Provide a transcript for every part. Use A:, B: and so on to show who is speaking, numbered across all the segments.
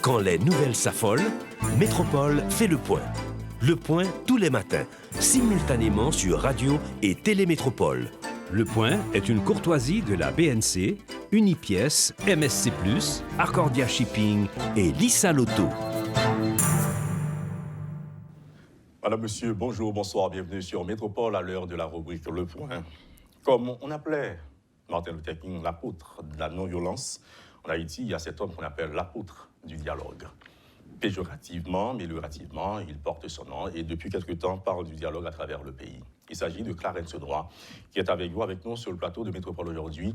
A: Quand les nouvelles s'affolent, Métropole fait le point. Le point tous les matins, simultanément sur Radio et Télémétropole.
B: Le point est une courtoisie de la BNC, Unipièce, MSC+, Accordia Shipping et Lissa Lotto.
C: Madame, Monsieur, bonjour, bonsoir, bienvenue sur Métropole à l'heure de la rubrique Le Point. Comme on appelait Martin Luther King l'apôtre de la non-violence, en Haïti, il y a cet homme qu'on appelle l'apôtre du dialogue. Péjorativement, améliorativement, il porte son nom et depuis quelque temps parle du dialogue à travers le pays. Il s'agit de Clarence Droit, qui est avec nous sur le plateau de Métropole aujourd'hui,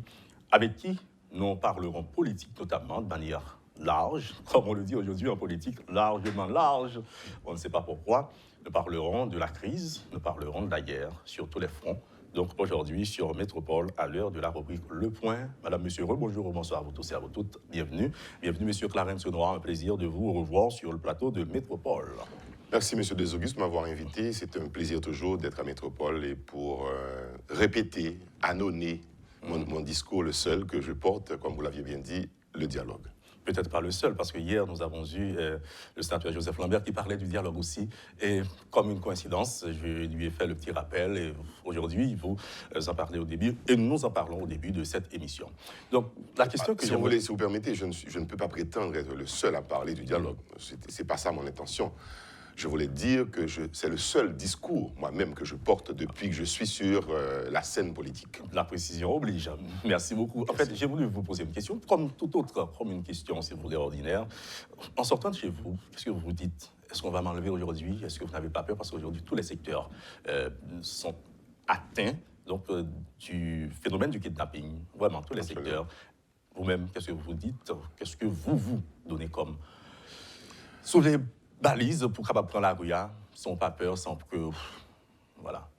C: avec qui nous parlerons politique notamment de manière large, comme on le dit aujourd'hui en politique, largement large, on ne sait pas pourquoi. Nous parlerons de la crise, nous parlerons de la guerre sur tous les fronts. Donc aujourd'hui sur Métropole, à l'heure de la rubrique Le Point. Madame, Monsieur, bonjour, bonsoir à vous tous et à vous toutes. Bienvenue. Bienvenue, Monsieur Clarence Droit. Un plaisir de vous revoir sur le plateau de Métropole.
D: Merci, Monsieur Desauguste, de m'avoir invité. C'est un plaisir toujours d'être à Métropole et pour répéter, annoncer mon discours, le seul que je porte, comme vous l'aviez bien dit, le dialogue.
C: Peut-être pas le seul, parce que hier, nous avons eu le sénateur Joseph Lambert qui parlait du dialogue aussi. Et comme une coïncidence, je lui ai fait le petit rappel. Et aujourd'hui, vous en parlez au début. Et nous en parlons au début de cette émission. Donc, la question que
D: si vous permettez, je ne peux pas prétendre être le seul à parler du dialogue. C'est pas ça mon intention. Je voulais dire que c'est le seul discours, moi-même, que je porte depuis que je suis sur la scène politique.
C: La précision oblige. Merci beaucoup. En fait, j'ai voulu vous poser une question, comme toute autre, comme une question, si vous voulez, ordinaire. En sortant de chez vous, qu'est-ce que vous vous dites? Est-ce qu'on va m'enlever aujourd'hui? Est-ce que vous n'avez pas peur? Parce qu'aujourd'hui, tous les secteurs sont atteints donc, du phénomène du kidnapping. Vraiment, tous les secteurs. Vous-même, qu'est-ce que vous vous dites? Qu'est-ce que vous donnez comme... Sous les balises pour capable prendre la rue, sans pas peur, sans que... Voilà.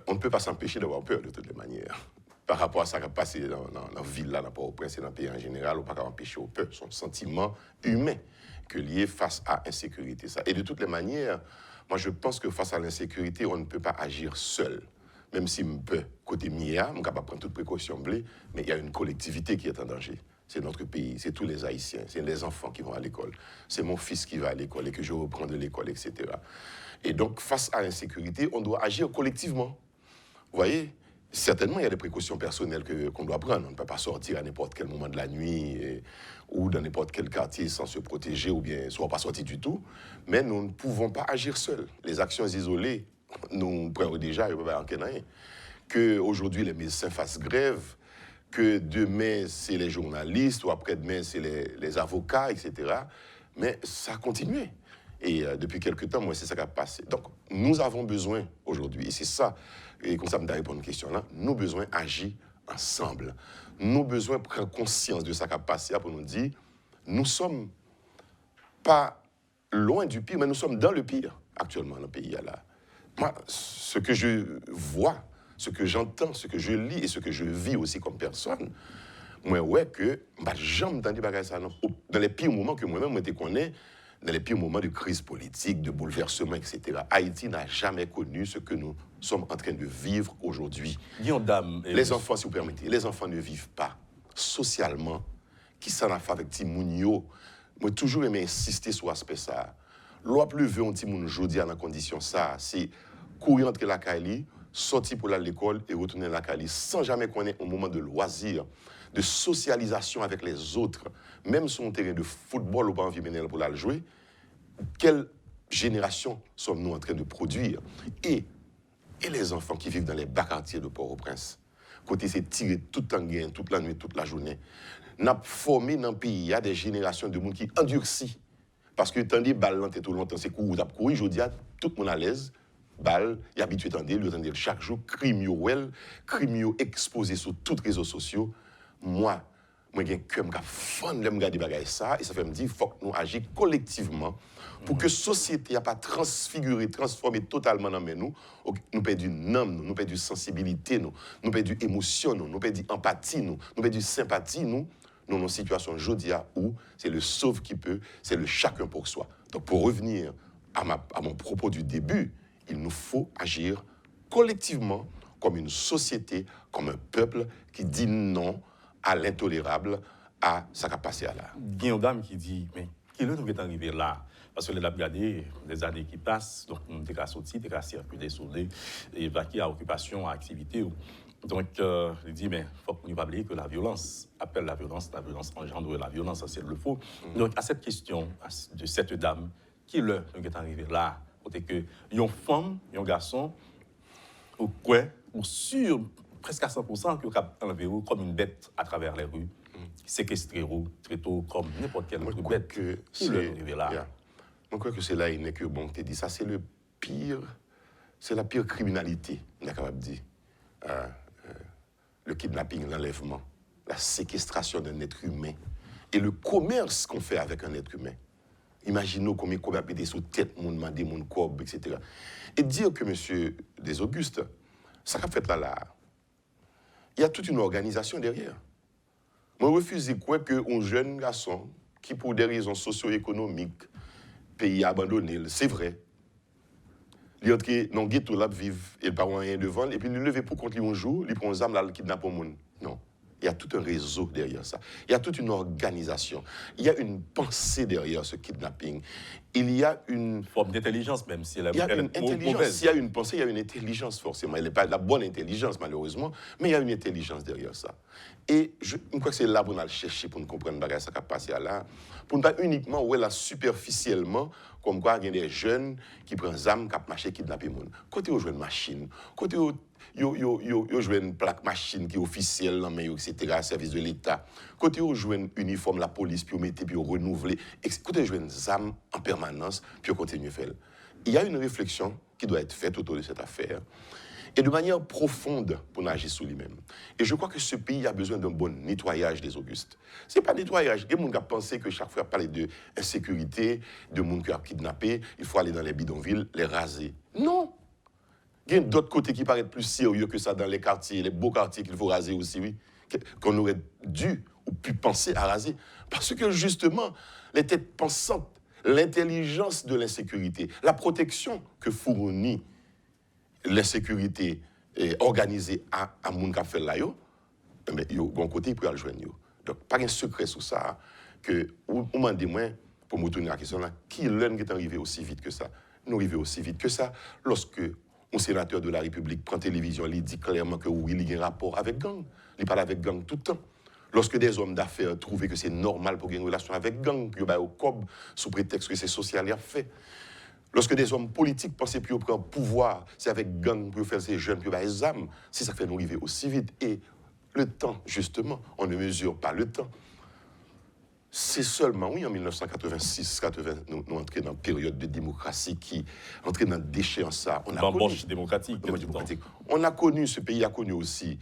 D: On ne peut pas s'empêcher d'avoir peur de toutes les manières. Par rapport à ce qui a passé dans la ville, là, dans Port-au-Prince et dans le pays en général, on ne peut pas empêcher aux peurs. Son sentiment humain que lié face à l'insécurité. Et de toutes les manières, moi je pense que face à l'insécurité, on ne peut pas agir seul. Même si on peut, côté MIA, on est capable de prendre toutes précautions, mais il y a une collectivité qui est en danger. C'est notre pays, c'est tous les Haïtiens, c'est les enfants qui vont à l'école, c'est mon fils qui va à l'école et que je reprends de l'école, etc. Et donc, face à l'insécurité, on doit agir collectivement. Vous voyez, certainement, il y a des précautions personnelles qu'on doit prendre. On ne peut pas sortir à n'importe quel moment de la nuit ou dans n'importe quel quartier sans se protéger ou bien soit pas sortir du tout. Mais nous ne pouvons pas agir seuls. Les actions isolées, nous prenons déjà, il ne peut pas en rien. Qu'aujourd'hui, les médecins fassent grève, que demain, c'est les journalistes, ou après-demain, c'est les avocats, etc. Mais ça a continué. Et depuis quelque temps, moi, c'est ça qui a passé. Donc, nous avons besoin, aujourd'hui, et c'est ça, et comme ça me répondre à une question là, nous avons besoin d'agir ensemble. Nous avons besoin de prendre conscience de ça qui a passé pour nous dire, nous ne sommes pas loin du pire, mais nous sommes dans le pire, actuellement, dans le pays. Là. Moi, ce que je vois, ce que j'entends, ce que je lis et ce que je vis aussi comme personne, moi, ouais, que j'aime dans les pires moments que moi-même, je connais, dans les pires moments de crise politique, de bouleversement, etc. Haïti n'a jamais connu ce que nous sommes en train de vivre aujourd'hui. Les enfants, si vous permettez, les enfants ne vivent pas socialement. Qui s'en a fait avec Timounio? Moi, toujours aimé insister sur l'aspect ça. L'on plus veut un Timoun aujourd'hui dans condition ça, c'est courir entre la Cali, sortir pour aller à l'école et retourner à la Cali sans jamais connaître un moment de loisir, de socialisation avec les autres, même sur un terrain de football ou pas envie de pour aller jouer. Quelle génération sommes-nous en train de produire? Et les enfants qui vivent dans les bas quartiers de Port-au-Prince, côté c'est tiré tout en gain, toute la nuit, toute la journée. N'a formé dans le pays, il y a des générations de monde qui endurcissent. Parce que tandis balle tout longtemps, c'est courir, je dis à tout le monde à l'aise. Balle, il est habitué à entendre chaque jour, crime exposé sur tous les réseaux sociaux. Moi, j'ai un cœur qui fan de regarder des choses ça, et ça fait me dire qu'il faut que nous agissions collectivement pour que la société n'a pas transfiguré, transformé totalement dans nous. Nous perdons l'âme, nous perdons sensibilité, nous perdons émotion, nous perdons empathie, nous perdons sympathie, nous dans une situation aujourd'hui où c'est le sauve qui peut, c'est le chacun pour soi. Donc pour revenir à mon propos du début, il nous faut agir collectivement comme une société, comme un peuple qui dit non à l'intolérable, à ce qui a passé là.
C: Il y a une dame qui dit, mais qui est arrivé là? Parce que les a regardé des années qui passent, donc on est sorti, on est circulé sur les évacués à occupation, à activité. Donc, il dit, mais il faut qu'on ne pas oublier que la violence appelle la violence engendre la violence, c'est le faux. Donc, à cette question de cette dame, qui est arrivé là, côté que une femme, un garçon, ou quoi, ou sûr, presque à 100%, que enlevé comme une bête à travers les rues, séquestré très tôt, comme n'importe quelle autre bête. Qui est arrivé là?
D: Yeah. Je crois que c'est là que bon, tu dis ça, c'est le pire, c'est la pire criminalité, on est capable de dire. Le kidnapping, l'enlèvement, la séquestration d'un être humain et le commerce qu'on fait avec un être humain. Imaginez combien de commerce pété sous tête, mon mandé, mon corps, etc. Et dire que monsieur des Augustes, ça qu'a fait là, il y a toute une organisation derrière. Moi, je refuse quoi qu'un jeune garçon qui, pour des raisons socio-économiques, pays abandonné, c'est vrai, il entre dans le ghetto là, vivre, et le parent rien devant, et puis il lever pour contre lui un jour, il prend un âme là, il kidnappe un monde. Non. Il y a tout un réseau derrière ça. Il y a toute une organisation. Il y a une pensée derrière ce kidnapping. Il y a une
C: forme d'intelligence, même si elle est
D: mauvaise. S'il y a une pensée, il y a une intelligence, forcément. Elle n'est pas la bonne intelligence, malheureusement, mais il y a une intelligence derrière ça. Et je crois que c'est là pour nous chercher, pour nous comprendre ce qui a passé là. Pour ne pas uniquement, ouais, là, superficiellement, comme quoi il y a des jeunes qui prennent des armes, qui marchent, qui kidnappent les gens. Côté où ils jouent une machine, côté où ils jouent une plaque machine qui est officielle, etc., à service de l'État. Côté où ils jouent un uniforme, la police, puis ils mettent, puis ils renouvelent. Côté où ils jouent une arme en permanence, puis ils continuent à faire. Il y a une réflexion qui doit être faite autour de cette affaire, et de manière profonde pour agir sur lui-même. Et je crois que ce pays a besoin d'un bon nettoyage des Augustes. Ce n'est pas nettoyage. Il y a des gens qui pensent que chaque fois, parler d'insécurité, de gens qui ont kidnappé, il faut aller dans les bidonvilles, les raser. Non! Il y a d'autres côtés qui paraissent plus sérieux que ça dans les quartiers, les beaux quartiers qu'il faut raser aussi, oui, qu'on aurait dû ou pu penser à raser. Parce que justement, les têtes pensantes, l'intelligence de l'insécurité, la protection que fournit l'insécurité organisée à moun qui fait là, mais yo bon côté pour aller joindre. Donc pas un secret sur ça que on m'a dit moi pour me tourner la question là, qui est arrivé aussi vite que ça? Nous arrivons aussi vite que ça lorsque un sénateur de la République prend télévision, il dit clairement que oui, il y a un rapport avec gang. Il parle avec gang tout le temps. Lorsque des hommes d'affaires trouvaient que c'est normal pour avoir une relation avec gang, ils au cob sous prétexte que c'est social, il a fait. Lorsque des hommes politiques pensaient plus prendre pouvoir, c'est avec gang pour faire ces jeunes, puis les âmes, c'est ça qui fait nous arriver aussi vite. Et le temps, justement, on ne mesure pas le temps. C'est seulement, oui, en 1986, nous entrons dans une période de démocratie qui entrait dans une déchéance. On a
C: connu démocratique.
D: On a connu, ce pays a connu aussi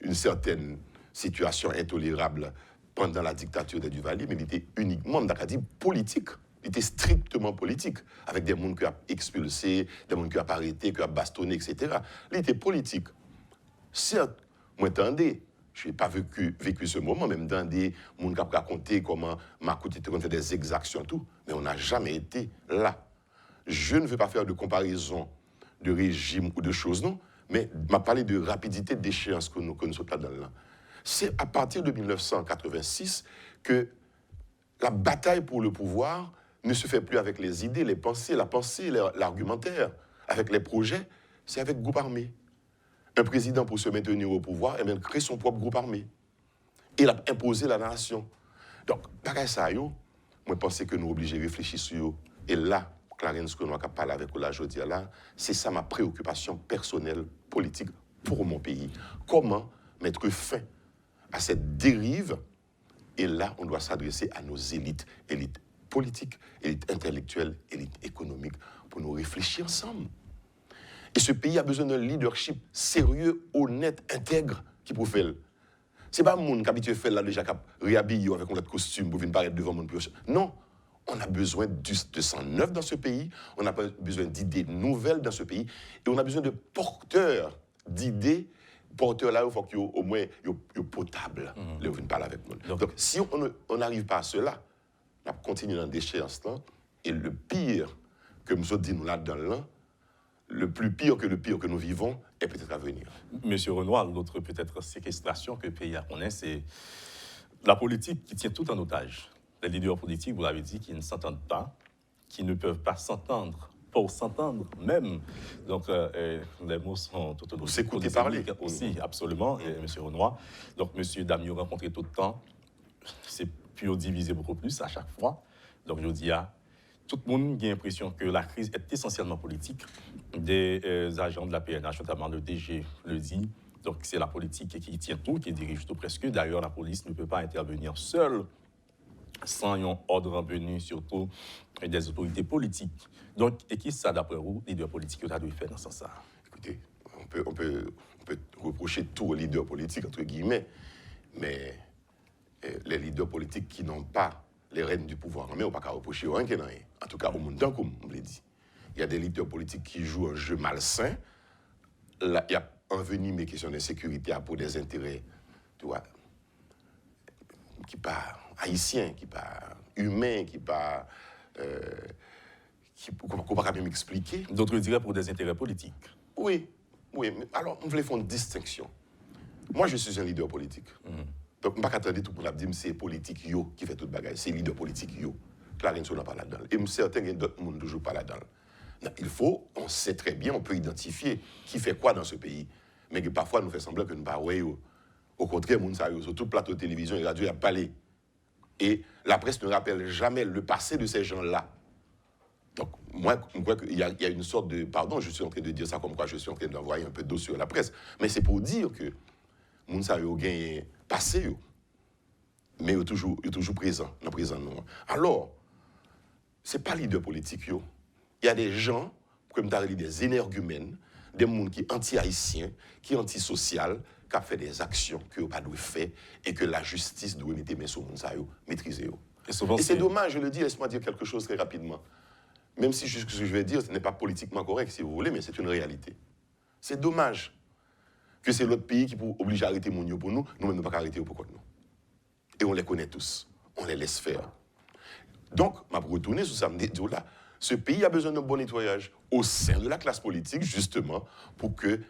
D: une certaine situation intolérable pendant la dictature de Duvalier, mais il était uniquement, on a dit, politique. Il était strictement politique, avec des gens qui ont expulsé, des gens qui ont arrêté, qui ont bastonné, etc. Il était politique. Certes, moi, attendez, je n'ai pas vécu ce moment, même dans des gens qui ont raconté comment Marcotte était fait des exactions, tout, mais on n'a jamais été là. Je ne veux pas faire de comparaison de régime ou de choses, non, mais m'a parlé de rapidité d'échéance que nous sommes là-dedans. C'est à partir de 1986 que la bataille pour le pouvoir ne se fait plus avec les idées, les pensées, la pensée, l'argumentaire, avec les projets, c'est avec le groupe armé. Un président, pour se maintenir au pouvoir, eh bien, crée son propre groupe armé. Il a imposé la nation. Donc, pareil ça, moi, je pense que nous sommes obligés de réfléchir sur eux. Et là, Clarence, ce que nous avons parlé avec vous là, je dis là, c'est ça ma préoccupation personnelle, politique, pour mon pays. Comment mettre fin à cette dérive? Et là, on doit s'adresser à nos élites politiques, élites intellectuelles, élites économiques, pour nous réfléchir ensemble. Et ce pays a besoin d'un leadership sérieux, honnête, intègre, qui peut faire. Ce n'est pas mon qui habitué à faire là déjà, qui réhabille avec un autre costume pour venir paraître devant mon plus. Non, on a besoin de sang neuf dans ce pays, on a besoin d'idées nouvelles dans ce pays, et on a besoin de porteurs d'idées. Porteurs là, il faut qu'ils au moins soient potables, ils viennent parler avec nous. Donc si on n'arrive pas à cela, on va continuer dans déchéance là, et le pire que nous dit nous là-dedans là, le plus pire que nous vivons est peut-être à venir.
C: Monsieur Renoir, l'autre peut-être séquestration que le pays a connaît, c'est La politique qui tient tout en otage. Les leaders politiques, vous l'avez dit, qui ne s'entendent pas, qui ne peuvent pas s'entendre, pour s'entendre même. Donc, les mots sont tout
D: Vous s'écoutez parler.
C: Aussi, absolument, M. Renoir. Donc, M. Damio rencontré tout le temps, c'est pur diviser beaucoup plus à chaque fois. Donc, je dis à tout le monde a l'impression que la crise est essentiellement politique. Des agents de la PNH, notamment le DG, le dit. Donc, c'est la politique qui tient tout, qui dirige tout presque. D'ailleurs, la police ne peut pas intervenir seule sans un ordre venu, surtout des autorités politiques. Donc, et qui ça, d'après vous, les leaders politiques, que ça doit faire dans ce sens?
D: Écoutez, on peut reprocher tout aux leaders politiques, entre guillemets, mais les leaders politiques qui n'ont pas les rênes du pouvoir en main, on ne peut pas reprocher rien. En tout cas, au monde, comme on l'a dit. Il y a des leaders politiques qui jouent un jeu malsain. Là, il y a envenimé question d'insécurité pour des intérêts, tu vois, qui pas haïtiens, qui pas humains, qui pas qu'on pas même expliquer.
C: D'autres diraient pour des intérêts politiques.
D: Oui, mais alors on voulait faire une distinction. Moi, je suis un leader politique. Donc, je ne peux pas attendre tout le monde à dire que c'est politique yo qui fait toute bagaille. C'est leader politique yo. Clarence n'a pas là-dedans. Et je suis certain que d'autres monde ne toujours pas là-dedans. Il faut, on sait très bien, on peut identifier qui fait quoi dans ce pays. Mais que parfois, nous fait semblant que nous ne pas. Au contraire, nous savons sur tout plateau de télévision et radio, il y a parlé. Et la presse ne rappelle jamais le passé de ces gens-là. Donc, moi, je crois qu'il y a une sorte de... Pardon, je suis en train de dire ça comme quoi je suis en train d'envoyer un peu d'eau sur la presse. Mais c'est pour dire que nous savons gagné passé, mais il est toujours présent, dans le présent. Alors, ce n'est pas leader politique. Il y a des gens, comme tu as dit, des énergumènes, des gens qui sont anti-haïtiens, qui sont anti-social, qui ont fait des actions que n'ont pas dû faire et que la justice doit mettre sur le monde, maîtriser. Et c'est dommage, je le dis, laisse-moi dire quelque chose très rapidement. Même si ce que je vais dire, ce n'est pas politiquement correct, si vous voulez, mais c'est une réalité. C'est dommage que c'est l'autre pays qui oblige à arrêter Mounio pour nous, nous-mêmes ne pouvons pas arrêter pour nous. Et on les connaît tous, on les laisse faire. Donc, je vais retourner sur ça, me dire là, ce pays a besoin d'un bon nettoyage au sein de la classe politique, justement, pour que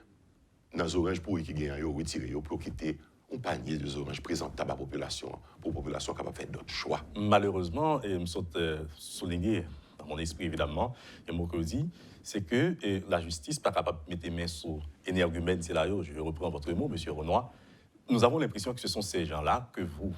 D: dans les oranges pour qui gagnent, retirer, pour quitter un panier de oranges présentables à la population, pour la population capable de faire d'autres choix.
C: Malheureusement, et je me suis souligné dans mon esprit, évidemment, et mon dit, c'est que la justice n'est pas capable de mettre les mains sur énergumènes, c'est là, je reprends votre mot, M. Renoir. Nous avons l'impression que ce sont ces gens-là que vous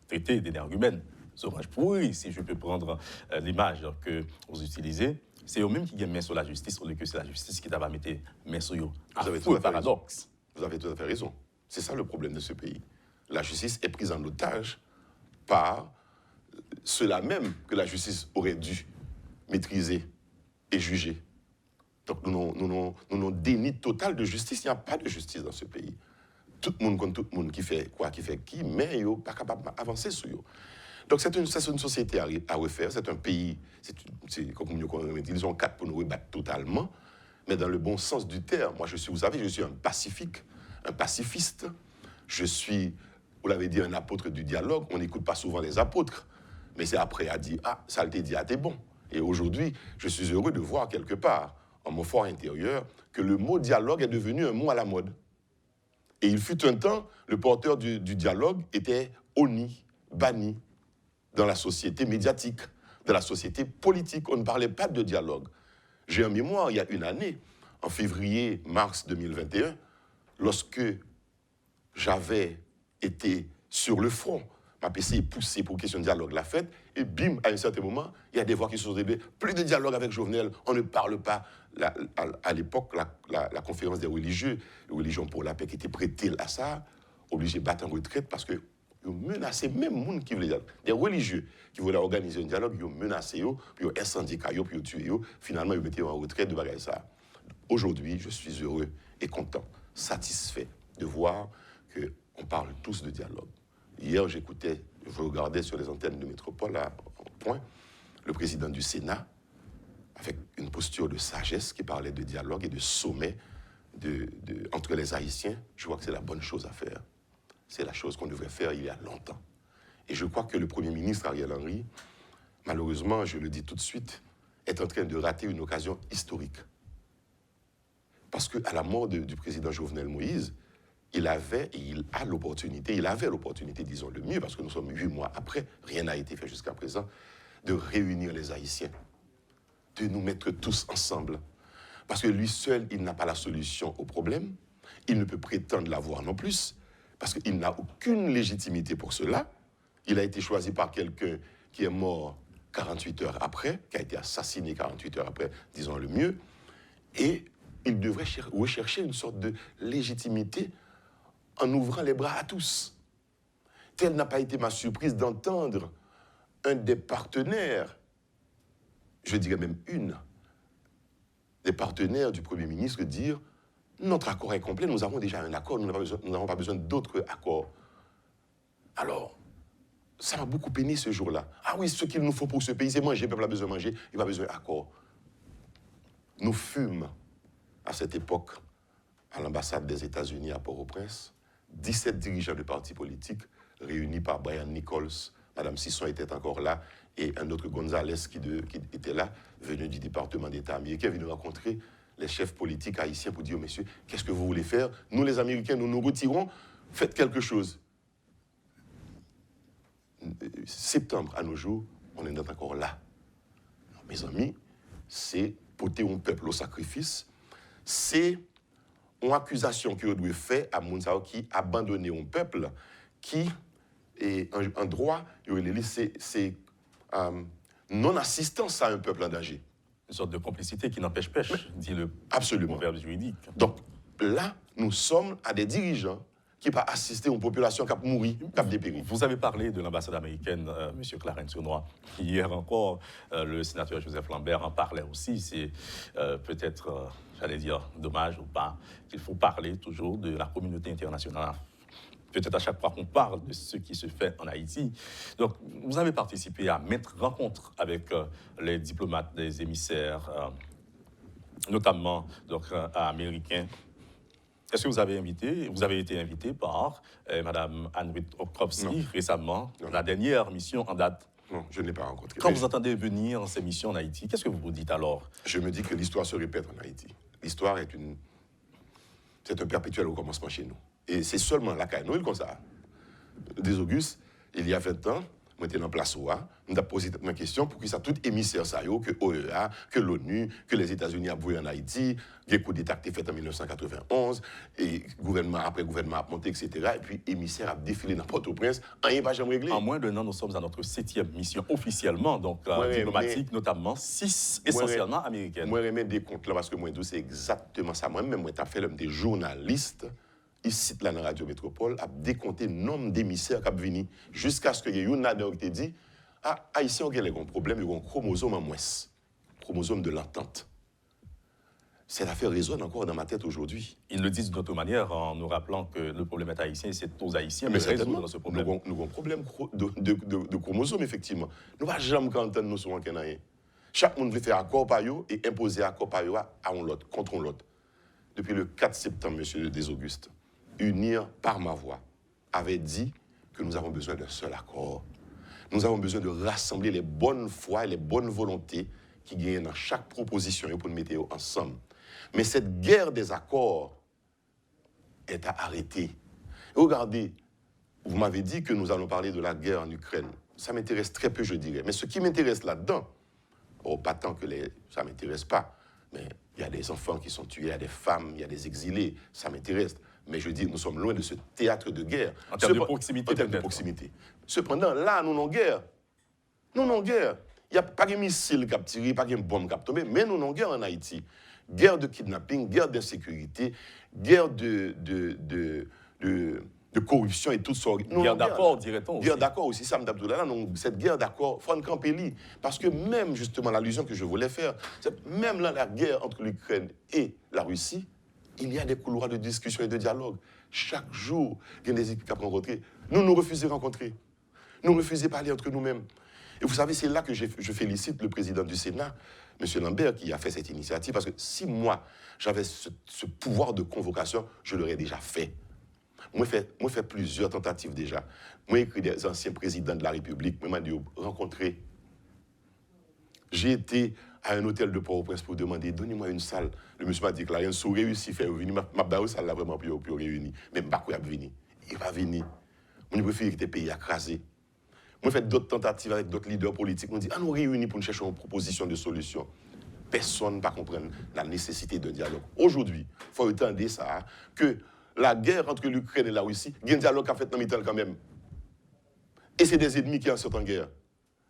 C: traitez d'énergumènes. Orange pourri, si je peux prendre l'image que vous utilisez, c'est eux-mêmes qui gagnent main sur la justice, au lieu que c'est la justice qui va mettre main sur eux.
D: Vous avez tout à fait paradoxe. Vous avez tout à fait raison. C'est ça le problème de ce pays. La justice est prise en otage par ceux-là même que la justice aurait dû maîtriser et juger. Donc nous avons déni total de justice. Il n'y a pas de justice dans ce pays. Tout le monde contre tout le monde qui fait quoi, qui fait qui, mais ils ne sont pas capables d'avancer sur eux. Donc c'est une société à refaire, c'est un pays, comme nous dit, ils ont 4 pour nous rebattre totalement, mais dans le bon sens du terme. Moi, vous savez, je suis un pacifiste, je suis, vous l'avez dit, un apôtre du dialogue. On n'écoute pas souvent les apôtres, mais c'est après à dire, ah, ça t'a dit, ah, t'es bon. Et aujourd'hui, je suis heureux de voir quelque part, en mon fort intérieur, que le mot dialogue est devenu un mot à la mode. Et il fut un temps, le porteur du dialogue était honni, banni dans la société médiatique, dans la société politique. On ne parlait pas de dialogue. J'ai en mémoire, il y a une année, en février-mars 2021, lorsque j'avais été sur le front, ma PC est poussée pour question de dialogue la fête, et bim, à un certain moment, il y a des voix qui se sont élevées. Plus de dialogue avec Jovenel, on ne parle pas. À l'époque, la conférence des religieux, les religions pour la paix qui était prêtée à ça, obligés de battre en retraite parce que ils ont menacé même les gens qui voulaient des religieux qui voulaient organiser un dialogue, ils ont menacé eux, puis ils ont incendié caillou, puis ils ont tué eux. Finalement, ils ont mis en retraite de bagaille ça. Aujourd'hui, je suis heureux et content, satisfait de voir qu'on parle tous de dialogue. Hier, je regardais sur les antennes de Métropole, à Point, le président du Sénat, avec une posture de sagesse qui parlait de dialogue et de sommet entre les Haïtiens. Je vois que c'est la bonne chose à faire. C'est la chose qu'on devrait faire il y a longtemps. Et je crois que le Premier ministre Ariel Henry, malheureusement, je le dis tout de suite, est en train de rater une occasion historique. Parce qu'à la mort du président Jovenel Moïse, il avait l'opportunité, disons le mieux, parce que nous sommes 8 mois après, rien n'a été fait jusqu'à présent, de réunir les Haïtiens, de nous mettre tous ensemble. Parce que lui seul, il n'a pas la solution au problème, il ne peut prétendre l'avoir non plus, parce qu'il n'a aucune légitimité pour cela. Il a été choisi par quelqu'un qui est mort 48 heures après, qui a été assassiné 48 heures après, disons le mieux, et il devrait rechercher une sorte de légitimité en ouvrant les bras à tous. Telle n'a pas été ma surprise d'entendre un des partenaires, je dirais même une, des partenaires du Premier ministre dire « Notre accord est complet, nous avons déjà un accord, nous n'avons pas besoin d'autres accords. » Alors, ça m'a beaucoup peiné ce jour-là. Ah oui, ce qu'il nous faut pour ce pays, c'est manger, le peuple a besoin de manger, il n'a pas besoin d'accord. Nous fûmes, à cette époque, à l'ambassade des États-Unis à Port-au-Prince, 17 dirigeants de partis politiques réunis par Brian Nichols, Mme Sisson était encore là, et un autre González qui était là, venu du département d'État américain, venu rencontrer les chefs politiques haïtiens pour dire « Messieurs, qu'est-ce que vous voulez faire? Nous, les Américains, nous nous retirons, faites quelque chose. » Septembre, à nos jours, on est encore là. Alors, mes amis, c'est porter un peuple au sacrifice, c'est une accusation que doit faire à Mounsao qui abandonne un peuple qui est en droit, c'est non-assistance à un peuple en danger.
C: Une sorte de complicité qui n'empêche pêche, dit le proverbe juridique.
D: Donc là, nous sommes à des dirigeants qui n'ont pas assisté aux populations qui ont mouru, qui ont dépéri.
C: Vous avez parlé de l'ambassade américaine, M. Clarence-Urnoy. Hier encore, le sénateur Joseph Lambert en parlait aussi. C'est peut-être, j'allais dire, dommage ou pas, qu'il faut parler toujours de la communauté internationale. Peut-être à chaque fois qu'on parle de ce qui se fait en Haïti. Donc, vous avez participé à maintes rencontres avec les diplomates, les émissaires, notamment donc, américains. Est-ce que vous avez été invité par Mme Anne-Ruth Okrovsky récemment, la dernière mission en date?
D: Non, je ne l'ai pas rencontré.
C: Quand vous entendez venir ces missions en Haïti, qu'est-ce que vous vous dites alors?
D: Je me dis que l'histoire se répète en Haïti. L'histoire c'est un perpétuel recommencement chez nous. Et c'est seulement la CAI Noël comme ça. Des Augustes, il y a 20 ans, nous étions en place OA, nous avons posé une question pour que ça tout émissaire ça que OEA, que l'ONU, que les États-Unis ont voué en Haïti, des coups d'État qui fait en 1991, et gouvernement après gouvernement a monté, etc. Et puis émissaire a défilé dans Port-au-Prince, rien n'a jamais réglé.
C: En moins d'un an, nous sommes à notre 7e mission officiellement, donc diplomatique, notamment 6 essentiellement américaines.
D: Moi, je remets des comptes là parce que moi, c'est exactement ça. Moi-même, moi, j'ai fait l'homme des journalistes. Ici, là, dans la Radio Métropole, a décompté le nombre d'émissaires qui sont venus jusqu'à ce qu'il y ait une qui te dit ah, Haïtien, il y a un problème, il y a un chromosome en moins, chromosome de l'entente. Cette affaire résonne encore dans ma tête aujourd'hui.
C: Ils le disent d'une autre manière en nous rappelant que le problème est haïtien, c'est aux Haïtiens de résoudre ce problème.
D: Nous avons un problème de chromosome, effectivement. Nous ne pouvons jamais entendre nous sur un canard. Chaque monde veut faire accord par eux et imposer accord par eux à un l'autre, contre l'autre. Depuis le 4 septembre, M. Desaugustes, Unir par ma voix avait dit que nous avons besoin d'un seul accord. Nous avons besoin de rassembler les bonnes foi et les bonnes volontés qui gagnent dans chaque proposition pour nous mettre ensemble. Mais cette guerre des accords est à arrêter. Et regardez, vous m'avez dit que nous allons parler de la guerre en Ukraine. Ça m'intéresse très peu, je dirais. Mais ce qui m'intéresse là-dedans, pas tant que ça ne m'intéresse pas, mais il y a des enfants qui sont tués, il y a des femmes, il y a des exilés, ça m'intéresse. Mais je dis, nous sommes loin de ce théâtre de guerre.
C: En termes de proximité.
D: En termes de proximité. Cependant, là, nous n'avons guerre. Nous n'avons guerre. Il n'y a pas de missile qui a tiré, pas de bombe qui a tombé, mais nous n'avons guerre en Haïti. Guerre de kidnapping, guerre d'insécurité, guerre de corruption et tout ça.
C: Guerre d'accord, dirait-on.
D: Guerre d'accord aussi, Sam Abdoulala. Cette guerre d'accord, Franck Campelli. Parce que même, justement, l'allusion que je voulais faire, c'est même là, la guerre entre l'Ukraine et la Russie, il y a des couloirs de discussion et de dialogue. Chaque jour, il y a des équipes qui rencontrent. Nous refusons de rencontrer. Nous refusons de parler entre nous-mêmes. Et vous savez, c'est là que je félicite le président du Sénat, M. Lambert, qui a fait cette initiative. Parce que si moi, j'avais ce pouvoir de convocation, je l'aurais déjà fait. Moi, j'ai fait plusieurs tentatives déjà. Moi, j'ai écrit des anciens présidents de la République. Moi, j'ai rencontré. J'ai été à un hôtel de Port-au-Prince pour demander, donnez-moi une salle. Le monsieur m'a dit que là, il a réussi à faire venir, ma barre salle là vraiment pour réunir. Mais je ne sais pas venir. Il va venir. Je préfère que les pays écrasés. Moi, j'ai fait d'autres tentatives avec d'autres leaders politiques. On dit, nous réunir pour nous chercher une proposition de solution. Personne ne va comprendre la nécessité de dialogue. Aujourd'hui, il faut entendre ça, que la guerre entre l'Ukraine et la Russie, il y a un dialogue qui a fait dans le temps quand même. Et c'est des ennemis qui sont en guerre.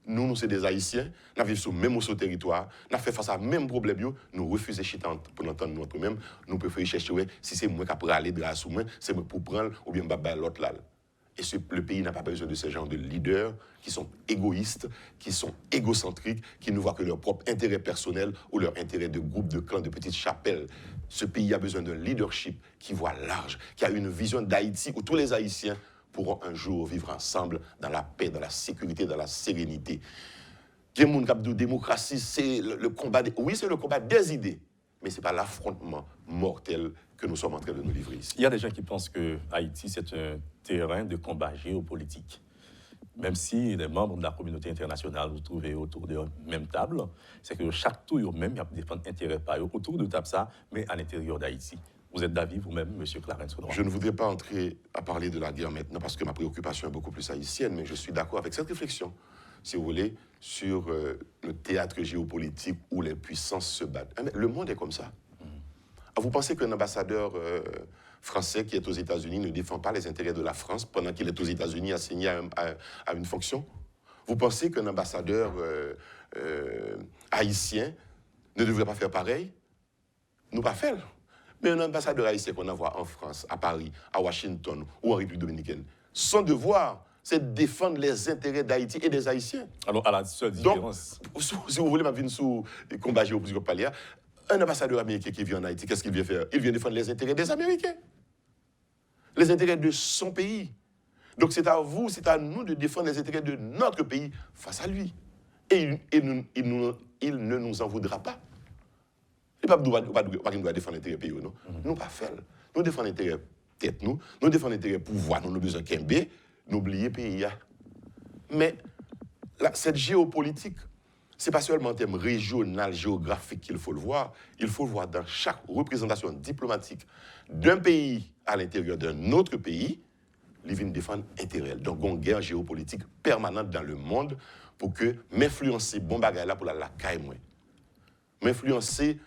D: Nous, c'est des Haïtiens, nous vivons sur le même territoire, nous faisons face à même problème, nous refusons de pour entendre nous-mêmes, nous préférons chercher si c'est moi qui peux aller de la sous moi, c'est moi pour prendre ou bien l'autre là. Et le pays n'a pas besoin de ce genre de leaders qui sont égoïstes, qui sont égocentriques, qui ne voient que leur propre intérêt personnel ou leur intérêt de groupe, de clan, de petite chapelle. Ce pays a besoin d'un leadership qui voit large, qui a une vision d'Haïti où tous les Haïtiens pourront un jour vivre ensemble dans la paix, dans la sécurité, dans la sérénité. La démocratie, c'est le combat oui, c'est le combat des idées, mais ce n'est pas l'affrontement mortel que nous sommes en train de nous livrer ici.
C: Il y a des gens qui pensent que Haïti, c'est un terrain de combat géopolitique. Même si les membres de la communauté internationale vous trouvez autour de la même table, c'est que chaque tour, même, il y a défendre intérêt par eux autour de table ça, mais à l'intérieur d'Haïti. Vous êtes d'avis vous-même, M. Clarence Renoir?
D: Je ne voudrais pas entrer à parler de la guerre maintenant parce que ma préoccupation est beaucoup plus haïtienne, mais je suis d'accord avec cette réflexion, si vous voulez, sur le théâtre géopolitique où les puissances se battent. Le monde est comme ça. Vous pensez qu'un ambassadeur français qui est aux États-Unis ne défend pas les intérêts de la France pendant qu'il est aux États-Unis assigné à une fonction? Vous pensez qu'un ambassadeur haïtien ne devrait pas faire pareil? Nous pas faire. Mais un ambassadeur haïtien qu'on envoie en France, à Paris, à Washington ou en République dominicaine, son devoir, c'est de défendre les intérêts d'Haïti et des Haïtiens.
C: Alors, à la seule différence.
D: Donc, si vous voulez, ma vie sous le combat géopolitique, un ambassadeur américain qui vient en Haïti, qu'est-ce qu'il vient faire? Il vient défendre les intérêts des Américains, les intérêts de son pays. Donc, c'est à vous, c'est à nous de défendre les intérêts de notre pays face à lui. Et il ne nous en voudra pas. Il ne doit défendre l'intérêt pays, non? Nous pas faire. Nous défendons l'intérêt tête, nous défendons l'intérêt pouvoir, nous avons besoin qu'un B, nous oublions le pays. Mais cette géopolitique, ce n'est pas seulement en termes régional, géographique qu'il faut le voir, il faut le voir dans chaque représentation diplomatique d'un pays à l'intérieur d'un autre pays, ils viennent défendre l'intérêt. Donc, il y a une guerre géopolitique permanente dans le monde pour que m'influencer bon bagage là pour la caille moi. M'influencer.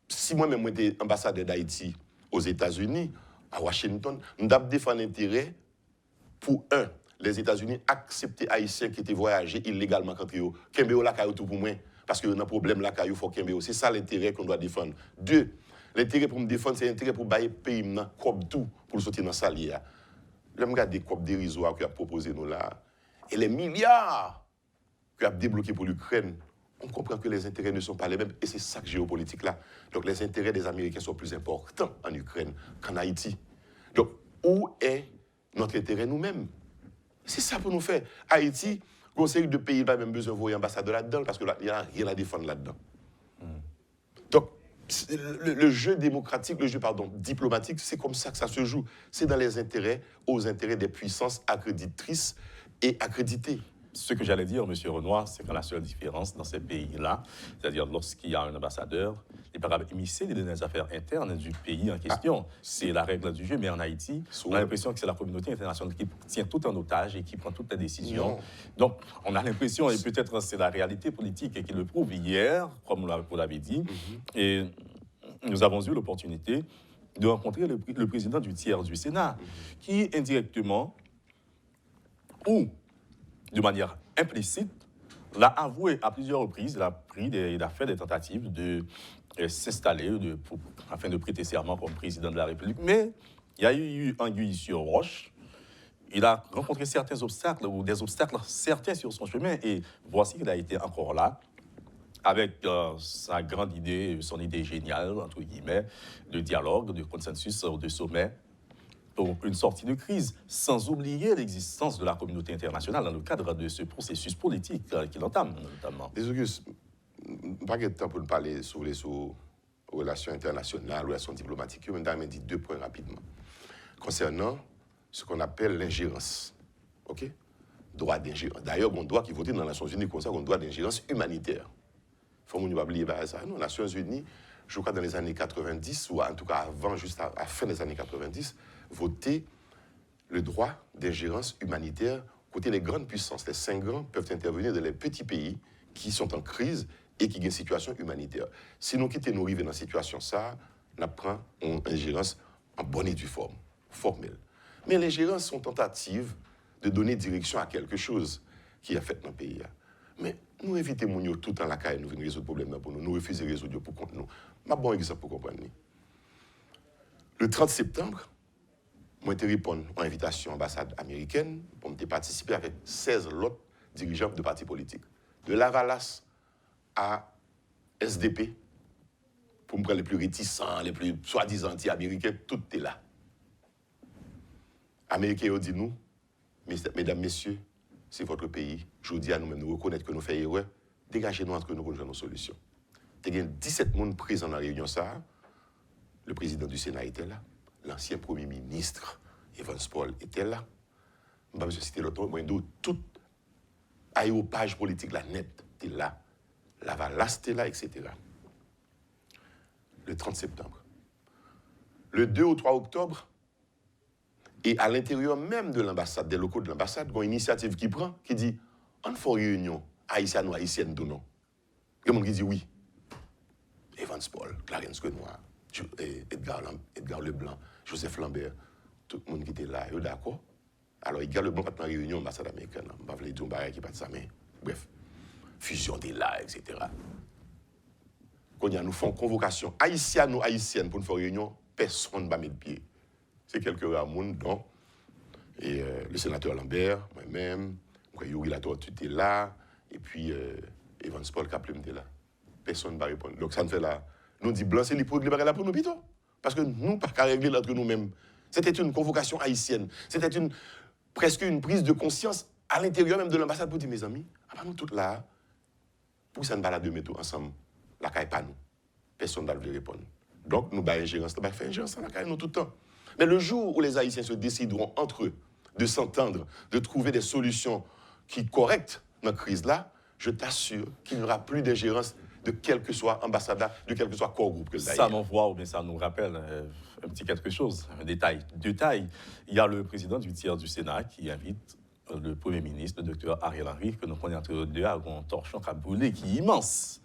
D: Si moi-même j'étais ambassadeur d'Haïti aux États-Unis, à Washington, nous devons défendre l'intérêt pour les États-Unis accepter Haïtiens qui étaient voyagés illégalement contre eux. Kembeo la caillou tout pour moi, parce que y a un problème la caillou faut Kembeo. C'est ça l'intérêt qu'on doit défendre. 2, l'intérêt pour me défendre, c'est l'intérêt pour bailler pays comme tout pour le sortir dans sa liée. Je regarde des copes dérisoires qu'il a proposé nous là, et les milliards qu'il a débloqués pour l'Ukraine. On comprend que les intérêts ne sont pas les mêmes, et c'est ça que géopolitique là. Donc les intérêts des Américains sont plus importants en Ukraine qu'en Haïti. Donc où est notre intérêt nous-mêmes? C'est ça pour nous faire. Haïti, conseil de pays, il n'a pas même besoin d'envoyer ambassadeur là-dedans, parce qu'il n'y a rien à défendre là-dedans. Donc le jeu démocratique, diplomatique, c'est comme ça que ça se joue. C'est dans les intérêts, aux intérêts des puissances accréditrices et accréditées.
C: Ce que j'allais dire, M. Renoir, c'est que la seule différence dans ces pays-là, c'est-à-dire lorsqu'il y a un ambassadeur, il peut immiscer les affaires internes du pays en question. C'est la règle du jeu, mais en Haïti, on a l'impression que c'est la communauté internationale qui tient tout en otage et qui prend toutes les décisions. Non. Donc, on a l'impression, et peut-être c'est la réalité politique qui le prouve hier, comme vous l'avez dit, et nous avons eu l'opportunité de rencontrer le président du tiers du Sénat, qui indirectement, ou de manière implicite, l'a avoué à plusieurs reprises, il a fait des tentatives de s'installer afin de prêter serment comme président de la République. Mais il y a eu anguille sur roche. Il a rencontré certains obstacles, ou des obstacles certains sur son chemin, et voici qu'il a été encore là, avec sa grande idée, son idée géniale, entre guillemets, de dialogue, de consensus, de sommet, pour une sortie de crise, sans oublier l'existence de la communauté internationale dans le cadre de ce processus politique qu'il entame, notamment.
D: Les Auguste, pas de temps pour nous parler sur les relations internationales, relations diplomatiques, mais je vais dire 2 points rapidement. Concernant ce qu'on appelle l'ingérence, ok? Droit d'ingérence. D'ailleurs, on doit qui voter dans les Nations Unies comme ça, on doit d'ingérence humanitaire. faut nous pas oublier ça. Nous, Nations Unies, je crois dans les années 90, ou en tout cas avant, juste à la fin des années 90, voté le droit d'ingérence humanitaire côté les grandes puissances. Les 5 grands peuvent intervenir dans les petits pays qui sont en crise et qui ont une situation humanitaire. Si nous quittons nous arriver dans cette situation, ça, nous prenons une ingérence en bonne et due forme, formelle. Mais les ingérences sont tentatives de donner direction à quelque chose qui a fait dans le pays. Mais nous évitons nous tout le temps la caille, nous venons résoudre le problème pour nous, nous refusons de résoudre pour contre nous. Je bon exemple pour comprendre. Le 30 septembre, moi j'ai répondu à l'invitation à l'ambassade américaine pour me participer avec 16 autres dirigeants de partis politiques. De Lavalas à SDP, pour me prendre les plus réticents, les plus soi-disant anti-américains, tout est là. Américains ont dit nous, mesdames, messieurs, c'est votre pays. Je vous dis à nous-mêmes, nous reconnaître que nous faisons erreur, dégagez-nous entre nous pour nous nos solutions. Il y a 17 personnes présents dans la réunion. Ça. Le président du Sénat était là. L'ancien Premier ministre, Evans Paul, était là. Je ne vais pas citer l'autre, mais tout aéropage politique, la net, était là. Lavalas était là, etc. Le 30 septembre. Le 2 ou 3 octobre, et à l'intérieur même de l'ambassade, des locaux de l'ambassade, il y a une initiative qui prend, qui dit on fait une réunion haïtienne ou haïtienne de non. Il y a des gens qui disent oui. Evans Paul, Clarence Renoir, Edgar Leblanc, Joseph Lambert, tout le monde qui était là, ils sont d'accord. Alors, Edgar Leblanc, quand dans la réunion de l'ambassade américaine, je ne vais pas dire un bagage qui n'est pas de ça, mais bref, fusion des là, etc. Quand nous faisons convocation haïtienne ou haïtienne pour une réunion, personne ne va mettre pied. C'est quelques rares monde, dont et, le sénateur Lambert, moi-même, Yuri Lator, tu étais là, et puis Evans Paul Kaplem était là. Personne ne va répondre. Donc ça ne fait là. Nous dit blanc, c'est les produits là pour nous plutôt. Parce que nous, pas qu'à régler entre nous-mêmes. C'était une convocation haïtienne. C'était presque une prise de conscience à l'intérieur même de l'ambassade pour dire, mes amis, nous tous là, pour ça ne va la de mettre ensemble, la caille pas nous. Personne ne va le répondre. Donc nous, ingérence, nous faire ingérence la caille nous tout le temps. Mais le jour où les Haïtiens se décideront entre eux de s'entendre, de trouver des solutions qui correctes dans la crise là, je t'assure qu'il n'y aura plus d'ingérence de quel que soit ambassadeur, de quel que soit corps groupe que
C: ça m'envoie, ou bien ça nous rappelle un petit quelque chose, un détail. Il y a le président du tiers du Sénat qui invite le Premier ministre, le docteur Ariel Henry, que nous prenons entre deux à un torchon qui a brûlé, qui est immense.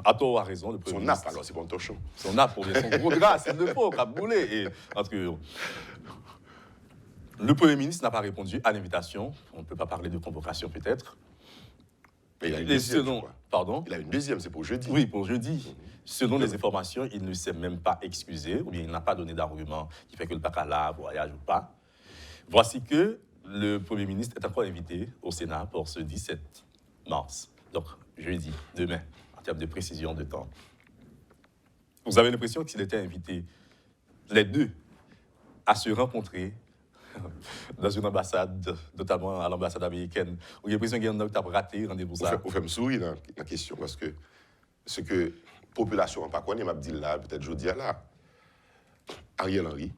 C: À tort, a raison, le Premier ministre.
D: Son nappe, alors, c'est bon torchon.
C: Son nappe, son gros gras, c'est le faux, qui a brûlé. Et entre le Premier ministre n'a pas répondu à l'invitation. On ne peut pas parler de convocation, peut-être.
D: Mais il a une deuxième,
C: pardon?
D: Il a une deuxième, c'est pour jeudi.
C: Oui, pour jeudi. Selon les informations, il ne s'est même pas excusé, ou bien il n'a pas donné d'argument qui fait que le PACALA voyage ou pas. Voici que le Premier ministre est encore invité au Sénat pour ce 17 mars. Donc, jeudi, demain, en termes de précision de temps. Vous avez l'impression qu'il était invité, les deux, à se rencontrer dans une ambassade, notamment à l'ambassade américaine, où il y a l'impression qu'il y a un qui a raté rendez-vous ça.
D: Vous faites me sourire dans la question, parce que ce que la population n'a pas connu, m'a dit là, peut-être je dis là, Ariel Henry,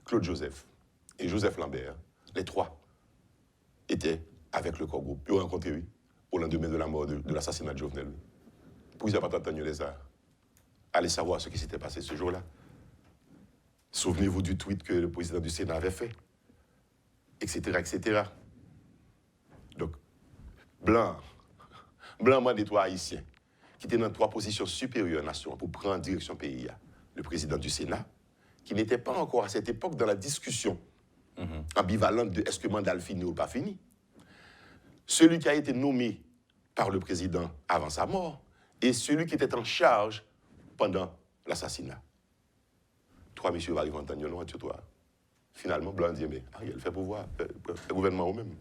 D: Claude Joseph et Joseph Lambert, les trois, étaient avec le corps groupe. Ils ont rencontré au lendemain de la mort de l'assassinat de Jovenel. Pour ils n'ont pas entendu les arts. Allez savoir ce qui s'était passé ce jour-là. Souvenez-vous du tweet que le président du Sénat avait fait. Etc., etc. Donc, Blanc, moi des trois haïtiens, qui étaient dans 3 positions supérieures nation pour prendre direction pays. Le président du Sénat, qui n'était pas encore à cette époque dans la discussion ambivalente de est-ce que le mandat fini ou pas fini. Celui qui a été nommé par le président avant sa mort, et celui qui était en charge pendant l'assassinat. 3 messieurs vont arriver en temps de sur toi. Finalement, Blanc dit, mais Ariel fait pouvoir, le gouvernement au même.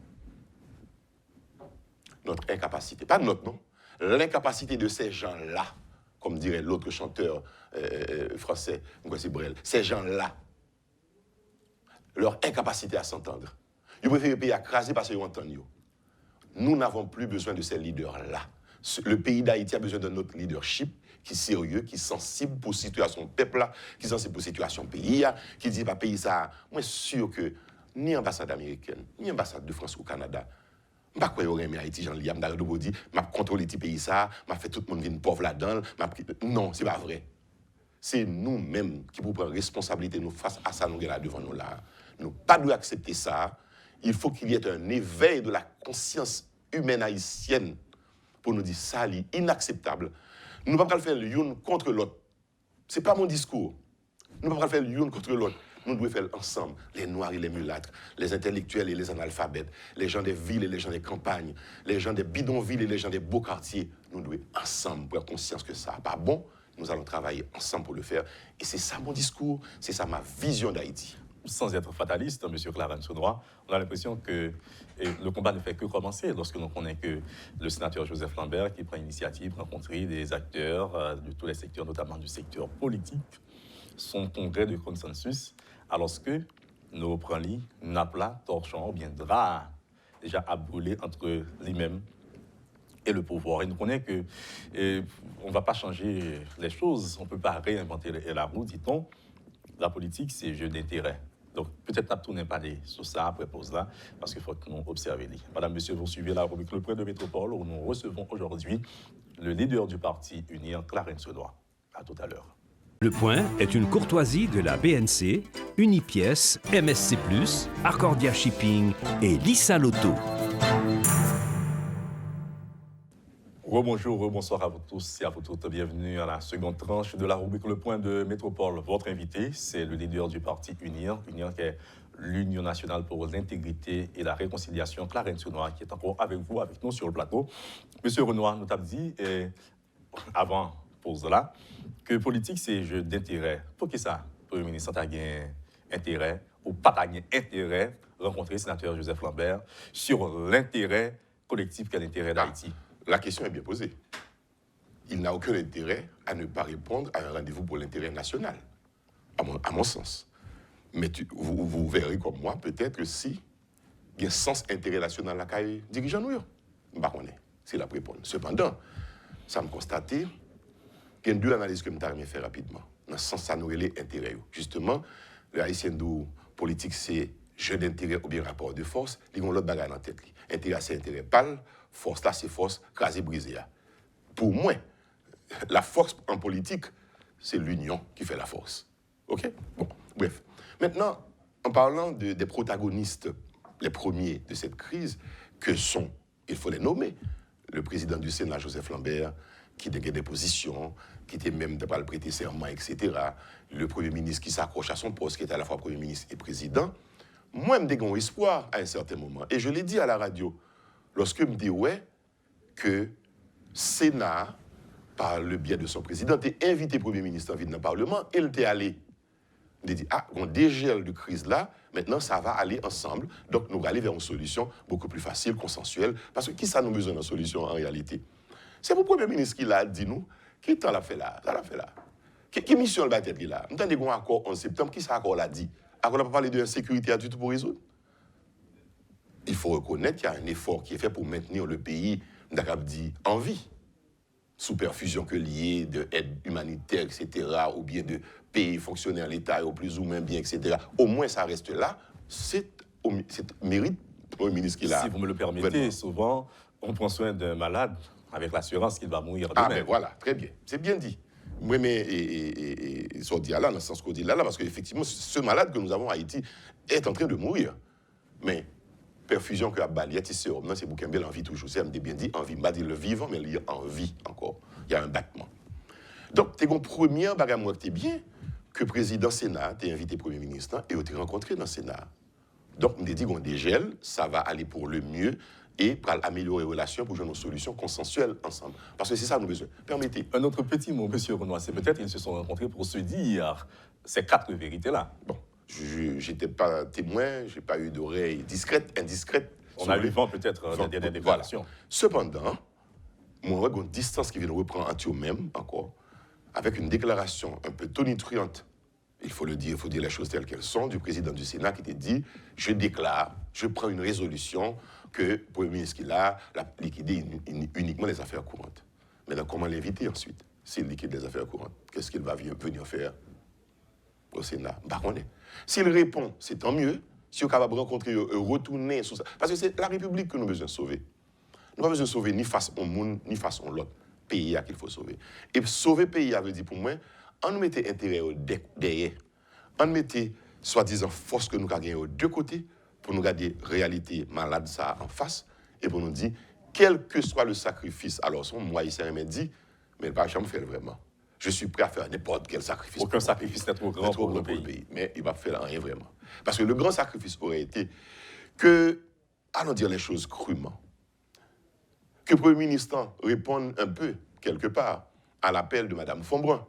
D: Notre incapacité, pas notre, non, l'incapacité de ces gens-là, comme dirait l'autre chanteur français, c'est Brel, ces gens-là, leur incapacité à s'entendre. Ils préfèrent payer à craser parce qu'ils entendent. Nous n'avons plus besoin de ces leaders-là. Le pays d'Haïti a besoin de notre leadership qui est sérieux, qui est sensible pour la situation du peuple, qui est sensible pour la situation du pays, qui dit pas pays ça. Moi, je suis sûr que ni ambassade américaine, ni ambassade de France au Canada, Je ne sais pas quoi aurait mis Haïti, Jean-Lia, je dit, m'a contrôlé le pays ça, m'a fait tout le monde venir pauvre là-dedans. Non, ce n'est pas vrai. C'est nous-mêmes qui pouvons prendre responsabilité nous face à ça, nous là devant nous là. Nous pas dû accepter ça. Il faut qu'il y ait un éveil de la conscience humaine haïtienne pour nous dire ça, c'est inacceptable. Nous ne pouvons pas le faire l'une contre l'autre. Ce n'est pas mon discours. Nous ne pouvons pas le faire l'une contre l'autre. Nous devons faire ensemble, les Noirs et les mulâtres, les intellectuels et les analphabètes, les gens des villes et les gens des campagnes, les gens des bidonvilles et les gens des beaux quartiers. Nous devons ensemble prendre conscience que ça n'est pas bon. Nous allons travailler ensemble pour le faire. Et c'est ça mon discours, c'est ça ma vision d'Haïti.
C: Sans être fataliste, M. Clarence Saunois, on a l'impression que le combat ne fait que commencer lorsque l'on connaît que le sénateur Joseph Lambert, qui prend l'initiative de rencontrer des acteurs de tous les secteurs, notamment du secteur politique, son congrès de consensus, alors que nous prenons napla, torchon, bien drap, déjà à brûler entre lui-même et le pouvoir. Et nous connaissons que on ne va pas changer les choses, on ne peut pas réinventer la roue, dit-on. La politique, c'est jeu d'intérêt. Donc, peut-être que nous ne pas sur ça après pause là, parce qu'il faut que nous observions. Madame, Monsieur, vous suivez la rubrique Le Point de Métropole, où nous recevons aujourd'hui le leader du parti Unir, Clarence Saunois. À tout à l'heure.
B: Le Point est une courtoisie de la BNC, Unipièce, MSC+, Accordia Shipping et Lisa Lotto.
C: Rebonjour, rebonsoir à vous tous et à vous toutes. Bienvenue à la seconde tranche de la rubrique Le Point de Métropole. Votre invité, c'est le leader du parti Unir, Unir qui est l'Union nationale pour l'intégrité et la réconciliation, Clarence Saunois, qui est encore avec vous, avec nous sur le plateau. Monsieur Renoir, nous t'avons dit, avant pause là, que politique, c'est jeu d'intérêt. Pour qui ça, Premier ministre, a gagné intérêt ou pas gagné intérêt rencontrer le sénateur Joseph Lambert sur l'intérêt collectif qu'est l'intérêt d'Haïti?
D: La question est bien posée. Il n'a aucun intérêt à ne pas répondre à un rendez-vous pour l'intérêt national, à mon sens. Mais vous verrez comme moi, peut-être que si il y a un sens intérêt national à la dirigeant nous, je ne sais pas c'est la réponse. Cependant, ça me constate qu'il y a deux analyses que je vais faire rapidement. Dans le sens ça nous les intérêts. Justement, le haïtien politique, c'est jeu d'intérêt ou bien rapport de force. Ils ont l'autre bagarre en tête. Intérêt, c'est intérêt pâle. Force là, c'est force crasée, brisée. Pour moi, la force en politique, c'est l'union qui fait la force. OK? Bon, bref. Maintenant, en parlant des protagonistes, les premiers de cette crise, que sont, il faut les nommer, le président du Sénat, Joseph Lambert, qui dégaine des positions, qui était même de pas le prêter serment, etc. Le Premier ministre qui s'accroche à son poste, qui est à la fois Premier ministre et président. Moi, je me dégaine espoir à un certain moment. Et je l'ai dit à la radio, lorsque je me dis, ouais, que Sénat, par le biais de son président, a invité le Premier ministre en venir dans le Parlement, et il était allé. Il a dit, on dégèle de crise là, maintenant ça va aller ensemble, donc nous allons aller vers une solution beaucoup plus facile, consensuelle, parce que qui ça nous besoin d'une solution en réalité? C'est le Premier ministre qui l'a dit nous, qui temps l'a fait là, ça l'a fait là. Qui mission l'a fait là? Nous avons un accord en septembre, qui ça accord l'a dit? Accord n'a pas parlé de l'insécurité du tout pour résoudre? Il faut reconnaître qu'il y a un effort qui est fait pour maintenir le pays, en vie. Sous perfusion que liée d'aide humanitaire, etc., ou bien de pays fonctionnaires l'État, ou plus ou moins bien, etc. Au moins, ça reste là. C'est mérite au ministre qui l'a.
C: Si vous me le permettez, souvent, on prend soin d'un malade avec l'assurance qu'il va mourir demain.
D: Ah, ben voilà, très bien. C'est bien dit. Oui, mais ça dit là, dans le sens qu'on dit là, parce qu'effectivement, ce malade que nous avons à Haïti est en train de mourir. Mais perfusion que la balayette, c'est pour qu'il y ait l'envie toujours. C'est bien dit, envie. Pas dire le vivant, mais il y a envie encore. Il y a un battement. Donc, tu as une première bagarre, moi, que bien, que le président Sénat t'a invité le Premier ministre et t'a rencontré dans le Sénat. Donc, on a dit qu'on dégèle, ça va aller pour le mieux et pour améliorer les relations pour jouer nos solutions consensuelles ensemble. Parce que c'est ça nous besoin. Permettez.
C: Un autre petit mot, M. Renoir, c'est peut-être qu'ils se sont rencontrés pour se dire ces quatre vérités-là.
D: Bon. Je n'étais pas témoin, je n'ai pas eu d'oreille discrète, indiscrète.
C: On a eu vent peut-être des dernières déclarations.
D: Voilà. Cependant, moi, j'ai une distance qui vient de reprendre en même encore, avec une déclaration un peu tonitruante, il faut le dire, il faut dire les choses telles qu'elles sont, du président du Sénat qui était dit, je déclare, je prends une résolution que le Premier ministre qui l'a liquidé uniquement les affaires courantes. Maintenant, comment l'inviter ensuite, s'il liquide les affaires courantes? Qu'est-ce qu'il va venir faire au Sénat? S'il répond, c'est tant mieux. si vous êtes capable de rencontrer, retourner sur ça. Parce que c'est la République que nous avons besoin de sauver. Nous n'avons pas besoin de sauver ni face au monde, ni face à l'autre pays qu'il faut sauver. Et sauver le pays, veut dire pour moi, on nous mettait intérêt derrière. On mettait, soi-disant, force que nous avons aux deux côtés pour nous garder réalité malade ça en face et pour nous dire, quel que soit le sacrifice, alors son moi, il s'est dit, mais il ne va jamais faire vraiment. Je suis prêt à faire n'importe quel sacrifice.
C: Aucun sacrifice n'est trop grand pour le pays.
D: Mais il va faire rien vraiment. Parce que le grand sacrifice aurait été que, allons dire les choses crûment, que le Premier ministre réponde un peu, quelque part, à l'appel de Mme Fonbrun.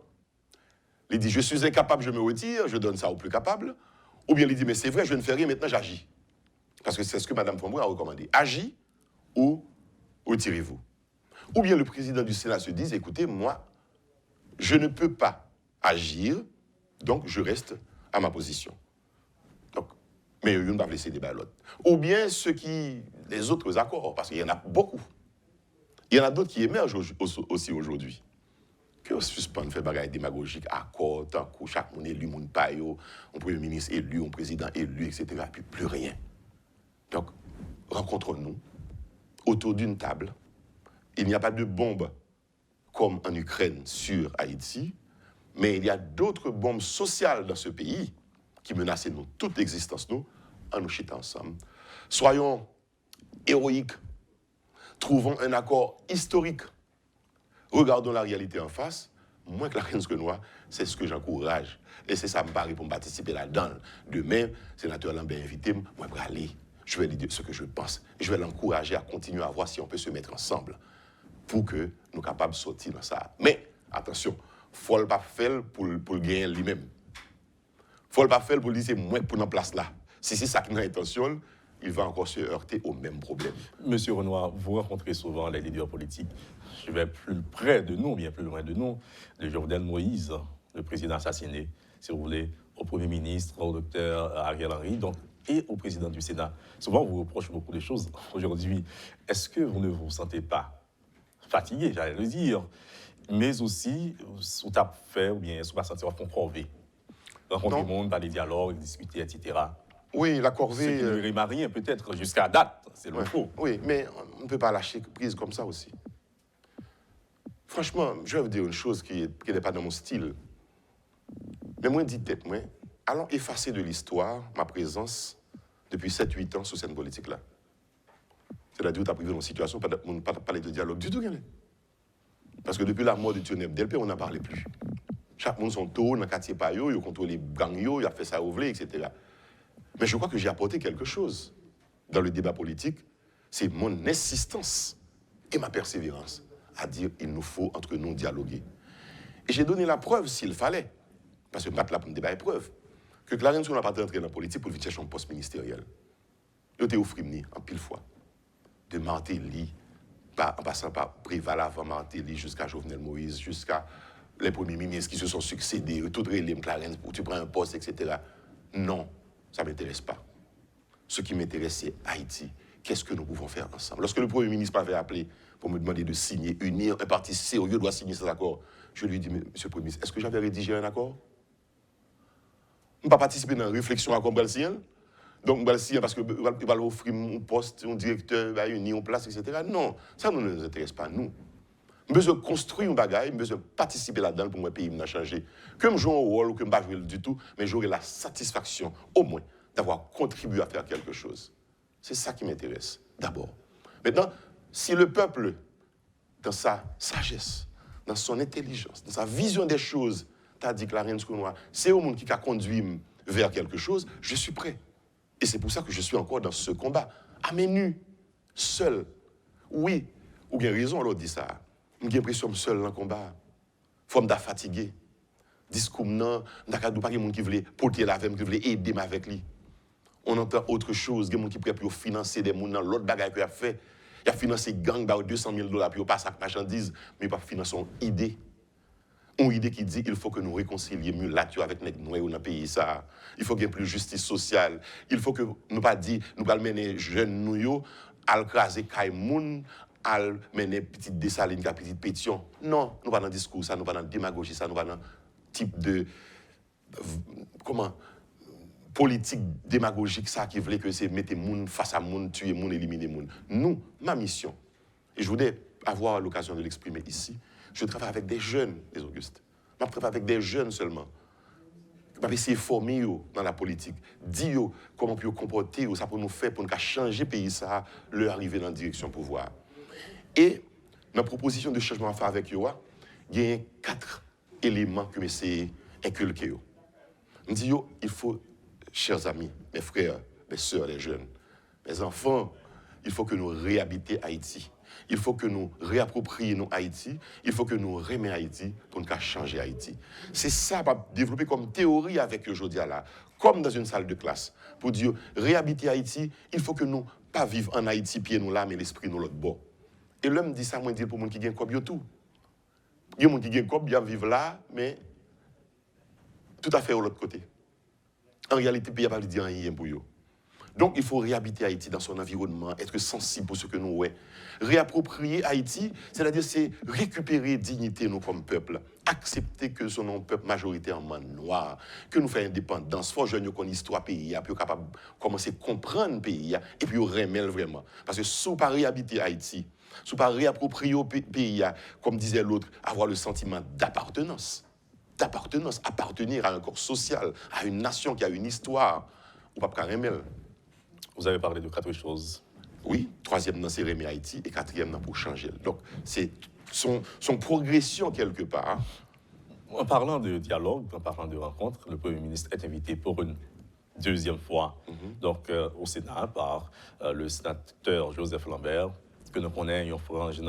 D: Il dit, je suis incapable, je me retire, je donne ça au plus capable. Ou bien il dit, mais c'est vrai, je ne fais rien, maintenant j'agis. Parce que c'est ce que Mme Fonbrun a recommandé. Agis ou retirez-vous. Ou bien le président du Sénat se dit, écoutez, moi, je ne peux pas agir, donc je reste à ma position. Donc, mais il ne va pas laisser débat à l'autre. Ou bien les autres accords, parce qu'il y en a beaucoup. Il y en a d'autres qui émergent aussi aujourd'hui. Que on suspend, fait bagaille démagogique, accord, tant que chaque monde élu, monde payo, un premier ministre élu, un président élu, etc. Puis plus rien. Donc, rencontrons-nous autour d'une table. Il n'y a pas de bombe comme en Ukraine sur Haïti, mais il y a d'autres bombes sociales dans ce pays qui menacent nous, toute l'existence, nous, en nous chitant ensemble. Soyons héroïques, trouvons un accord historique, regardons la réalité en face. Moi, que la reine Noire, c'est ce que j'encourage. Et c'est ça me paraît pour me participer là-dedans. Demain, sénateur Lambert invité, moi, je vais aller, je vais lui dire ce que je pense. Et je vais l'encourager à continuer à voir si on peut se mettre ensemble pour que nous soyons capables de sortir dans ça. Mais, attention, il ne faut pas faire pour le gagner lui-même. Il ne faut pas faire pour lui dire c'est moi pour la place là. Si c'est ça qui est l'intention, il va encore se heurter au même problème.
C: Monsieur Renoir, vous rencontrez souvent les leaders politiques. Je vais plus près de nous, bien plus loin de nous, de Jovenel Moïse, le président assassiné, si vous voulez, au Premier ministre, au docteur Ariel Henry, donc, et au président du Sénat. Souvent, on vous reproche beaucoup de choses aujourd'hui. Est-ce que vous ne vous sentez pas fatigué, j'allais le dire, mais aussi sous ta fait ou bien sous ta sentir fond corvée? Rencontrer le monde, parler dialogue, discuter, etc.
D: Oui, la corvée.
C: Ce qui ne rime à rien, peut-être, jusqu'à date, c'est le faux.
D: Oui, mais on ne peut pas lâcher prise comme ça aussi. Franchement, je vais vous dire une chose qui n'est pas dans mon style. Mais moi, dites moi, allons effacer de l'histoire ma présence depuis 7-8 ans sur cette politique-là. C'est-à-dire que tu as privé dans une situation, pas de parler de dialogue du tout. Parce que depuis la mort de Tioneb Delpé, on n'en parlait plus. Chaque monde son tour dans le quartier Payo, il contrôle les gangs, il a fait ça au volet, etc. Mais je crois que j'ai apporté quelque chose dans le débat politique. C'est mon insistance et ma persévérance à dire qu'il nous faut entre nous dialoguer. Et j'ai donné la preuve s'il fallait, parce que là pour me débat preuve, que Clarence n'a pas entré dans la politique pour chercher un poste ministériel. Il était offert en pile fois. De Martelly, en passant par Préval avant Martelly, jusqu'à Jovenel Moïse, jusqu'à les premiers ministres qui se sont succédés, tout relève Clarence pour tu prends un poste, etc. Non, ça ne m'intéresse pas. Ce qui m'intéresse, c'est Haïti. Qu'est-ce que nous pouvons faire ensemble? Lorsque le Premier ministre m'avait appelé pour me demander de signer, unir un parti sérieux doit signer cet accord, je lui ai dit, Monsieur le Premier ministre, est-ce que j'avais rédigé un accord? Je ne peux pas participer dans la réflexion à comme signer. Donc, je vais signer parce qu'il va offrir un poste, un directeur, va unir en place, etc. Non, ça ne nous intéresse pas, nous. Je besoin de construire un bagage, je besoin de participer là-dedans pour que mon pays me changer. Que je joue un rôle ou que je ne joue pas du tout, mais j'aurai la satisfaction, au moins, d'avoir contribué à faire quelque chose. C'est ça qui m'intéresse, d'abord. Maintenant, si le peuple, dans sa sagesse, dans son intelligence, dans sa vision des choses, t'a dit que la reine Noire, c'est au monde qui a conduit vers quelque chose, je suis prêt. Et c'est pour ça que je suis encore dans ce combat. À mes nus, seul. Oui, ou bien raison, alors dit ça. J'ai l'impression que seul dans le combat. Faut me fatigué. Discours non, pas de monde qui voulait porter la veine, qui voulait aider avec lui. On entend autre chose, des gens qui prêt pour financer des gens dans l'autre bagaille qu'il a fait. Il a financé gang par $200 000 pour passer à marchandise, mais il pas financer une idée. Une idée qui dit qu'il faut que nous réconcilions mieux là-dessus avec nous dans le pays. Ça. Il faut qu'il y ait plus de justice sociale. Il faut que nous pas dire, nous pas mener jeunes nous à craser Kaimoun, à mener petite dessaline, petite pétition. Non, nous pas dans le discours, ça, nous pas dans la démagogie, ça, nous pas dans type de politique démagogique ça qui voulait que c'est mettre moun face à moun, tuer moun, éliminer moun. Nous, ma mission, et je voudrais avoir l'occasion de l'exprimer ici, je travaille avec des jeunes, les Augustes. Je travaille avec des jeunes seulement. Je vais essayer de former dans la politique, dire comment on peut comporter, ça pour nous faire, pour nous changer le pays, ça, leur arriver dans la direction pouvoir. Et dans la proposition de changement à faire avec eux, il y a 4 éléments que je vais inculquer. Je dis, il faut, chers amis, mes frères, mes sœurs, les jeunes, mes enfants, il faut que nous réhabitions Haïti. Il faut que nous réapproprions Haïti. Il faut que nous remettions Haïti pour nous changer Haïti. C'est ça qu'on va développer comme théorie avec aujourd'hui là, comme dans une salle de classe. Pour dire, réhabiter Haïti, il faut que nous ne pas vivre en Haïti, pieds nous là, mais l'esprit nous l'autre bord. Et l'homme dit ça, moi, je dis pour les gens qui gagnent comme tout. Il y a des gens qui gagnent comme bien vivre là, mais tout à fait de l'autre côté. En réalité, il n'y a pas de dire rien pour eux. Donc, il faut réhabiter Haïti dans son environnement, être sensible pour ce que nous voyons. Réapproprier Haïti, c'est-à-dire c'est récupérer dignité nous comme peuple, accepter que nous sommes un peuple majoritairement noir, que nous faisons indépendance, faut que nous connaissons l'histoire pays, puis capable de commencer à comprendre le pays, et puis remettre vraiment. Parce que si on pas réhabiter Haïti, si on pas réapproprier le pays, comme disait l'autre, avoir le sentiment d'appartenance, appartenir à un corps social, à une nation qui a une histoire, ou pas remettre.
C: Vous avez parlé de 4 choses.
D: Oui, 3e, c'est remettre Haïti, et 4e, pour changer. Donc, c'est son progression quelque part.
C: En parlant de dialogue, en parlant de rencontre, le Premier ministre est invité pour une 2e fois donc, au Sénat par le sénateur Joseph Lambert, que nous connaissons, un frange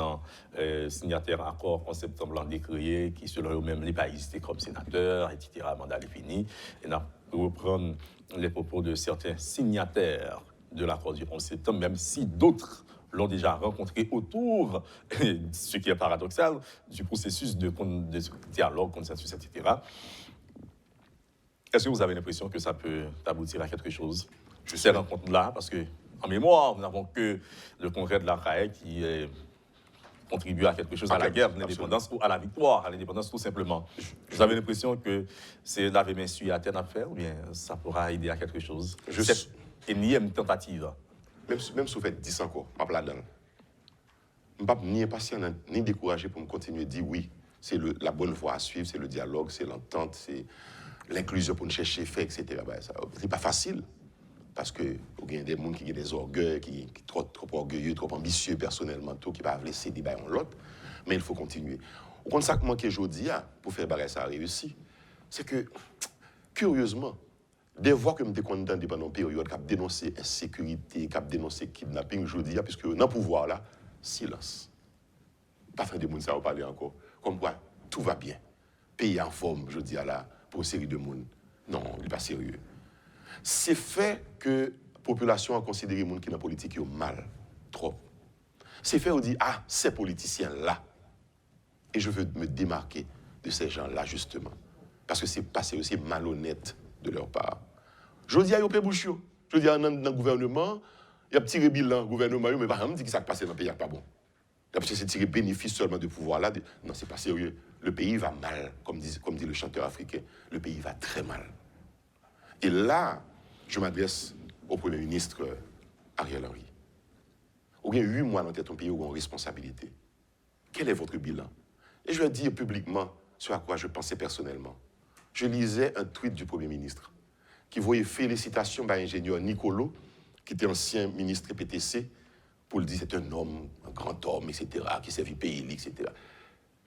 C: signataire accord en septembre l'an décrié, qui selon eux-mêmes les pays comme sénateur, etc., mandat défini. Et nous reprendre les propos de certains signataires de l'accord du 11 septembre, même si d'autres l'ont déjà rencontré autour, ce qui est paradoxal, du processus de dialogue, consensus, etc. Est-ce que vous avez l'impression que ça peut aboutir à quelque chose, ces rencontres-là? Parce que, en mémoire, nous n'avons que le congrès de la CAE qui contribue à quelque chose, à la guerre de l'indépendance ou à la victoire, à l'indépendance tout simplement. Vous avez l'impression que c'est laver main sur la terre à faire ou bien ça pourra aider à quelque chose? Cette énième tentative.
D: Même si vous faites 10 encore, je ne suis pas là-dedans. Je ne suis ni impatient ni découragé pour me continuer à dire oui, c'est la bonne voie à suivre, c'est le dialogue, c'est l'entente, c'est l'inclusion pour nous chercher fait, etc. Ben, ce n'est pas facile. Parce que il y a des gens qui ont des orgueils, qui sont trop orgueilleux, trop ambitieux personnellement, tout, qui ne peuvent pas laisser des bails en l'autre. Mais il faut continuer. Au contraire, ce qui manque aujourd'hui pour faire ça réussir, c'est que, curieusement, des voix que je me condamné pendant une période qui ont dénoncé insécurité, qui ont dénoncé kidnapping aujourd'hui, puisque dans le pouvoir, là, silence. Pas fin de monde, ça va parler encore. Comme quoi, tout va bien. Pays en forme, je dis là, pour une série de monde. Non, il n'est pas sérieux. C'est fait que la population a considéré les gens qui sont dans la politique mal, trop. C'est fait qu'on dit, ah, ces politiciens-là. Et je veux me démarquer de ces gens-là, justement. Parce que c'est passé aussi malhonnête de leur part. Je dis à Yopé Bouchio, je dis dans le gouvernement, il y a un petit bilan gouvernement, mais par exemple, dit que ça passe dans le pays, pas bon. Parce que c'est tiré bénéfice seulement de pouvoir là. Non, c'est pas sérieux. Le pays va mal, comme dit le chanteur africain. Le pays va très mal. Et là, je m'adresse au Premier ministre Ariel Henry. Vous avez 8 mois dans ton pays, vous avez une responsabilité. Quel est votre bilan? Et je vais dire publiquement ce à quoi je pensais personnellement. Je lisais un tweet du Premier ministre qui voyait félicitations à l'ingénieur Nicolo, qui était ancien ministre PTC, pour le dire c'est un homme, un grand homme, etc., qui servit le pays, etc. Je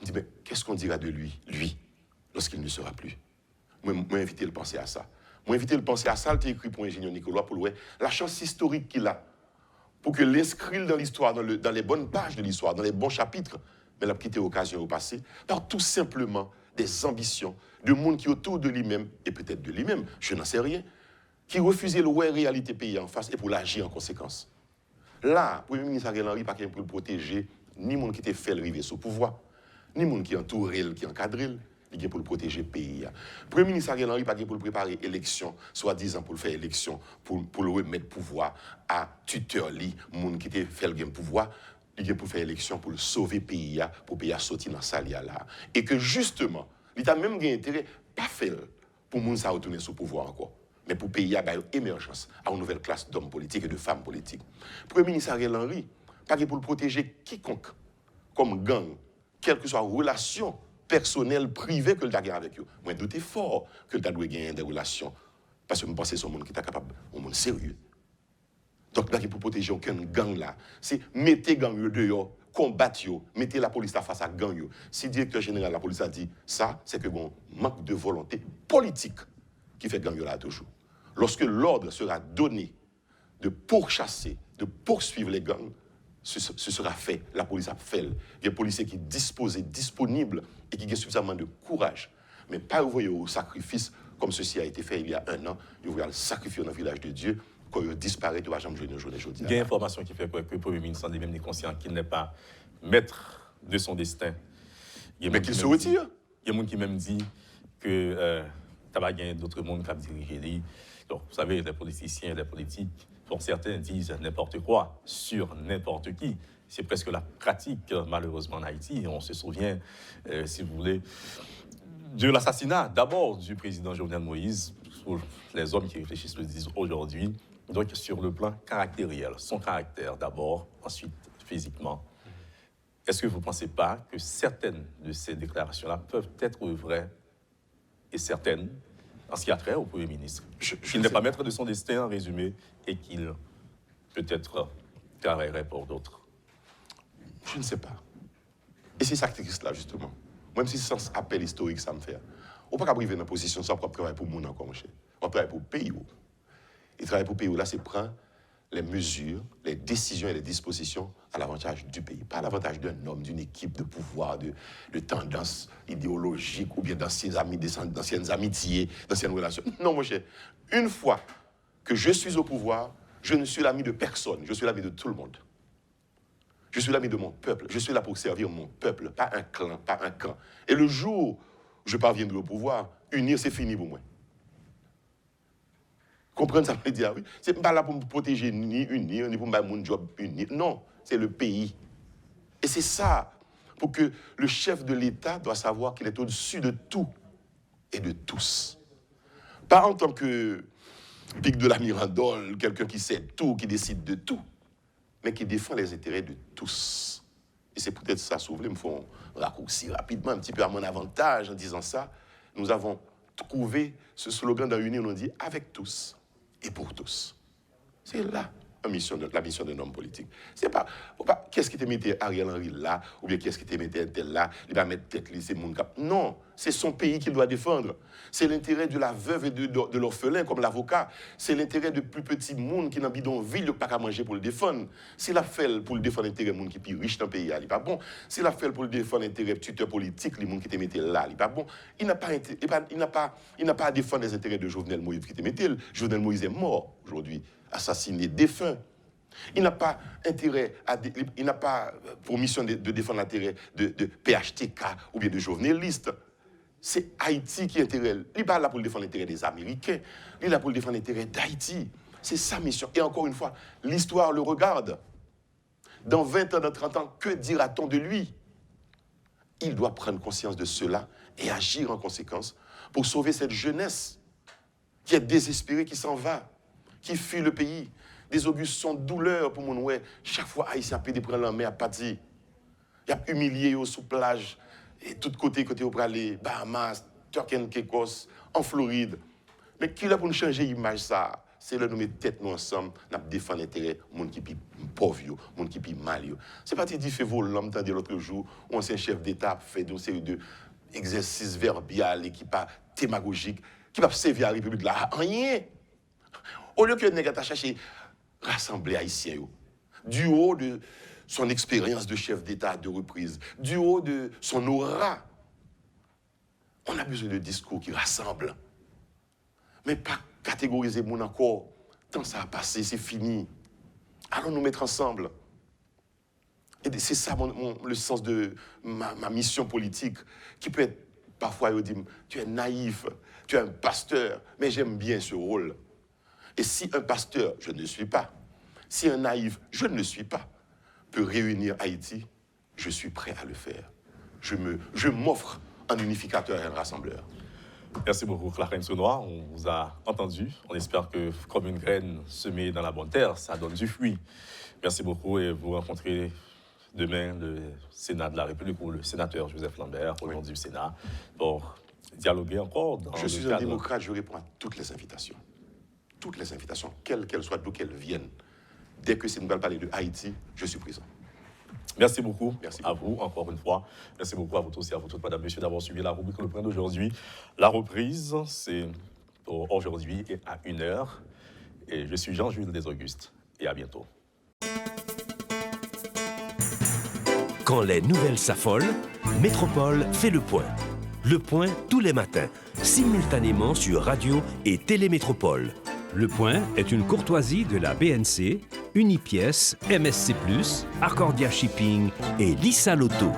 D: me dis, mais qu'est-ce qu'on dira de lui, lorsqu'il ne sera plus? Moi, invité le penser à ça. Moi, invité le penser à ça, il a écrit pour l'ingénieur Nicolas, pour le la chance historique qu'il a, pour que l'inscrire dans l'histoire, dans les bonnes pages de l'histoire, dans les bons chapitres, mais il a quitté l'occasion au passé, par tout simplement des ambitions de monde qui autour de lui-même, et peut-être de lui-même, je n'en sais rien, qui refusait le réalité pays en face et pour l'agir en conséquence. Là, le Premier ministre Ariel Henry, pas qu'il pour le protéger, ni monde qui était fait le river sous pouvoir, ni monde qui entoure, qui encadre, il est pour le protéger le pays. Le Premier ministre Ariel Henry, pas qu'il pour le préparer l'élection, soi-disant pour le faire élection, pour le remettre pouvoir à tuteur, monde qui était fait le pouvoir, il est pour faire élection, pour le sauver le pays, pour le pays sortir dans sa là. Et que justement, il a même intérêt, pas fait pour monde ça retourner sous pouvoir encore. mais pour payer à l'émergence, à une nouvelle classe d'hommes politiques et de femmes politiques. Premier ministre Ariel Henry, pas pour le protéger quiconque, comme gang, quelle que soit relation personnelle, privée que le gagné avec eux. Moi, je doute fort que le doit gagner des relations, parce que je pense que c'est un monde qui est capable, un monde sérieux. Donc, là, pour protéger aucun gang là, c'est mettez gang dehors, combattre, mettez la police face à gang. Si le directeur général de la police a dit ça, c'est que bon, manque de volonté politique qui fait gang là toujours. Lorsque l'ordre sera donné de pourchasser, de poursuivre les gangs, ce sera fait. La police a fait. Il y a des policiers qui sont disposés, disponibles et qui ont suffisamment de courage. Mais pas envoyer au sacrifice comme ceci a été fait il y a 1 an. Ils vont le sacrifier dans le village de Dieu. Quand il disparaît, tu vas jamais jouer une journée aujourd'hui.
C: Il y a une information qui fait que le Premier ministre est même conscient qu'il n'est pas maître de son destin.
D: Mais qu'il se retire.
C: Il y a des gens qui même dit que tu vas gagner d'autres mondes qui vont diriger. Donc, vous savez, les politiciens, les politiques, pour certains disent n'importe quoi sur n'importe qui. C'est presque la pratique, malheureusement, en Haïti. On se souvient, si vous voulez, de l'assassinat d'abord du président Jovenel Moïse. Pour les hommes qui réfléchissent le disent aujourd'hui. Donc, sur le plan caractériel, son caractère d'abord, ensuite physiquement. Est-ce que vous ne pensez pas que certaines de ces déclarations-là peuvent être vraies et certaines en ce qui a trait au Premier ministre, qu'il n'est pas maître de son destin en résumé et qu'il peut-être travaillerait pour d'autres?
D: Je ne sais pas. Et c'est ça qui est là, justement. Même si c'est sans appel historique, ça me fait. On ne peut pas arriver dans une position sans travailler pour le monde encore, mon cher. On peut travailler pour le pays. Et travailler pour le pays, là, c'est prendre les mesures, les décisions et les dispositions à l'avantage du pays. Pas à l'avantage d'un homme, d'une équipe de pouvoir, de tendance idéologique ou bien d'anciennes amitiés, d'anciennes relations. Non, mon cher. Une fois que je suis au pouvoir, je ne suis l'ami de personne. Je suis l'ami de tout le monde. Je suis l'ami de mon peuple. Je suis là pour servir mon peuple, pas un clan, pas un camp. Et le jour où je parviendrai au pouvoir, unir, c'est fini pour moi. Comprendre ça veut dire, oui, c'est pas là pour me protéger ni unir, ni pour me faire mon job unir. Non, c'est le pays. Et c'est ça, pour que le chef de l'État doit savoir qu'il est au-dessus de tout et de tous. Pas en tant que pic de la Mirandole, quelqu'un qui sait tout, qui décide de tout, mais qui défend les intérêts de tous. Et c'est peut-être ça, si vous voulez, me font raccourcir rapidement, un petit peu à mon avantage en disant ça. Nous avons trouvé ce slogan dans l'Union, on dit « avec tous et pour tous ». C'est là la mission d'un homme politique. C'est pas qu'est-ce qui te mettait Ariel Henry là, ou bien qu'est-ce qui te mettait un tel là, il va mettre tête lycée mon cap. Non, c'est son pays qu'il doit défendre. C'est l'intérêt de la veuve et de l'orphelin, comme l'avocat. C'est l'intérêt de plus petits monde qui n'ont bidonville, qui n'a pas qu'à manger pour le défendre. C'est la fait pour le défendre l'intérêt de monde qui est plus riche dans le pays, il n'est pas bon. C'est la fait pour le défendre l'intérêt de tuteur politique, les monde qui te mettait là, il n'est pas bon. Il n'a pas à défendre les intérêts de Jovenel Moïse qui te mettait. Jovenel Moïse est mort aujourd'hui, assassiné, défunt. Il n'a pas intérêt il n'a pas pour mission de défendre l'intérêt de PHTK ou bien de journalistes. C'est Haïti qui est intérêt. Il n'est pas là pour défendre l'intérêt des Américains. Il est là pour défendre l'intérêt d'Haïti. C'est sa mission. Et encore une fois, l'histoire le regarde. Dans 20 ans, dans 30 ans, que dira-t-on de lui? Il doit prendre conscience de cela et agir en conséquence pour sauver cette jeunesse qui est désespérée, qui s'en va, qui fuit le pays. Des augustes sont douleurs pour mon ouais. Chaque fois, Haïtien a pris prendre la mer à partir. Il a humilié sous plage. Et tout côté au aller, Bahamas, Turkey, Kékos, en Floride. Mais qui là pour nous changer l'image ça? C'est là nous mettre tête nous ensemble, nous défendre l'intérêt des gens qui sont pauvres, des gens qui sont mal. C'est pas dit fait vol l'homme de l'autre jour, où un chef d'État fait une série d'exercices verbiales et qui pas démagogiques, qui va servir à la République là, rien. Au lieu que nous avons cherché rassembler Haïtiens, du haut de son expérience de chef d'État de reprise, du haut de son aura, on a besoin de discours qui rassemblent. Mais pas catégoriser mon encore. Tant ça a passé, c'est fini. Allons nous mettre ensemble. Et c'est ça le sens de ma mission politique, qui peut être, parfois, on dit, tu es naïf, tu es un pasteur, mais j'aime bien ce rôle. Et si un pasteur, je ne le suis pas, si un naïf, je ne le suis pas, peut réunir Haïti, je suis prêt à le faire. Je m'offre un unificateur et un rassembleur.
C: Merci beaucoup, Clarence Saunois. On vous a entendu. On espère que, comme une graine semée dans la bonne terre, ça donne du fruit. Merci beaucoup et vous rencontrez demain le Sénat de la République ou le sénateur Joseph Lambert au nom du Sénat pour dialoguer encore dans
D: Je suis un démocrate, je réponds à toutes les invitations. Toutes les invitations, quelles qu'elles soient, d'où qu'elles viennent. Dès que c'est nous allons parler de Haïti, je suis présent.
C: Merci beaucoup.
D: Merci
C: à vous, encore une fois. Merci beaucoup à vous tous et à vous toutes, madame, messieurs, d'avoir suivi la rubrique Le Point d'aujourd'hui. La reprise, c'est pour aujourd'hui et à 1h. Et je suis Jean-Jules Desaugustes. Et à bientôt.
A: Quand les nouvelles s'affolent, Métropole fait le point. Le point tous les matins, simultanément sur Radio et Télémétropole.
B: Le Point est une courtoisie de la BNC, Unipièce, MSC+, Accordia Shipping et Lisa Lotto.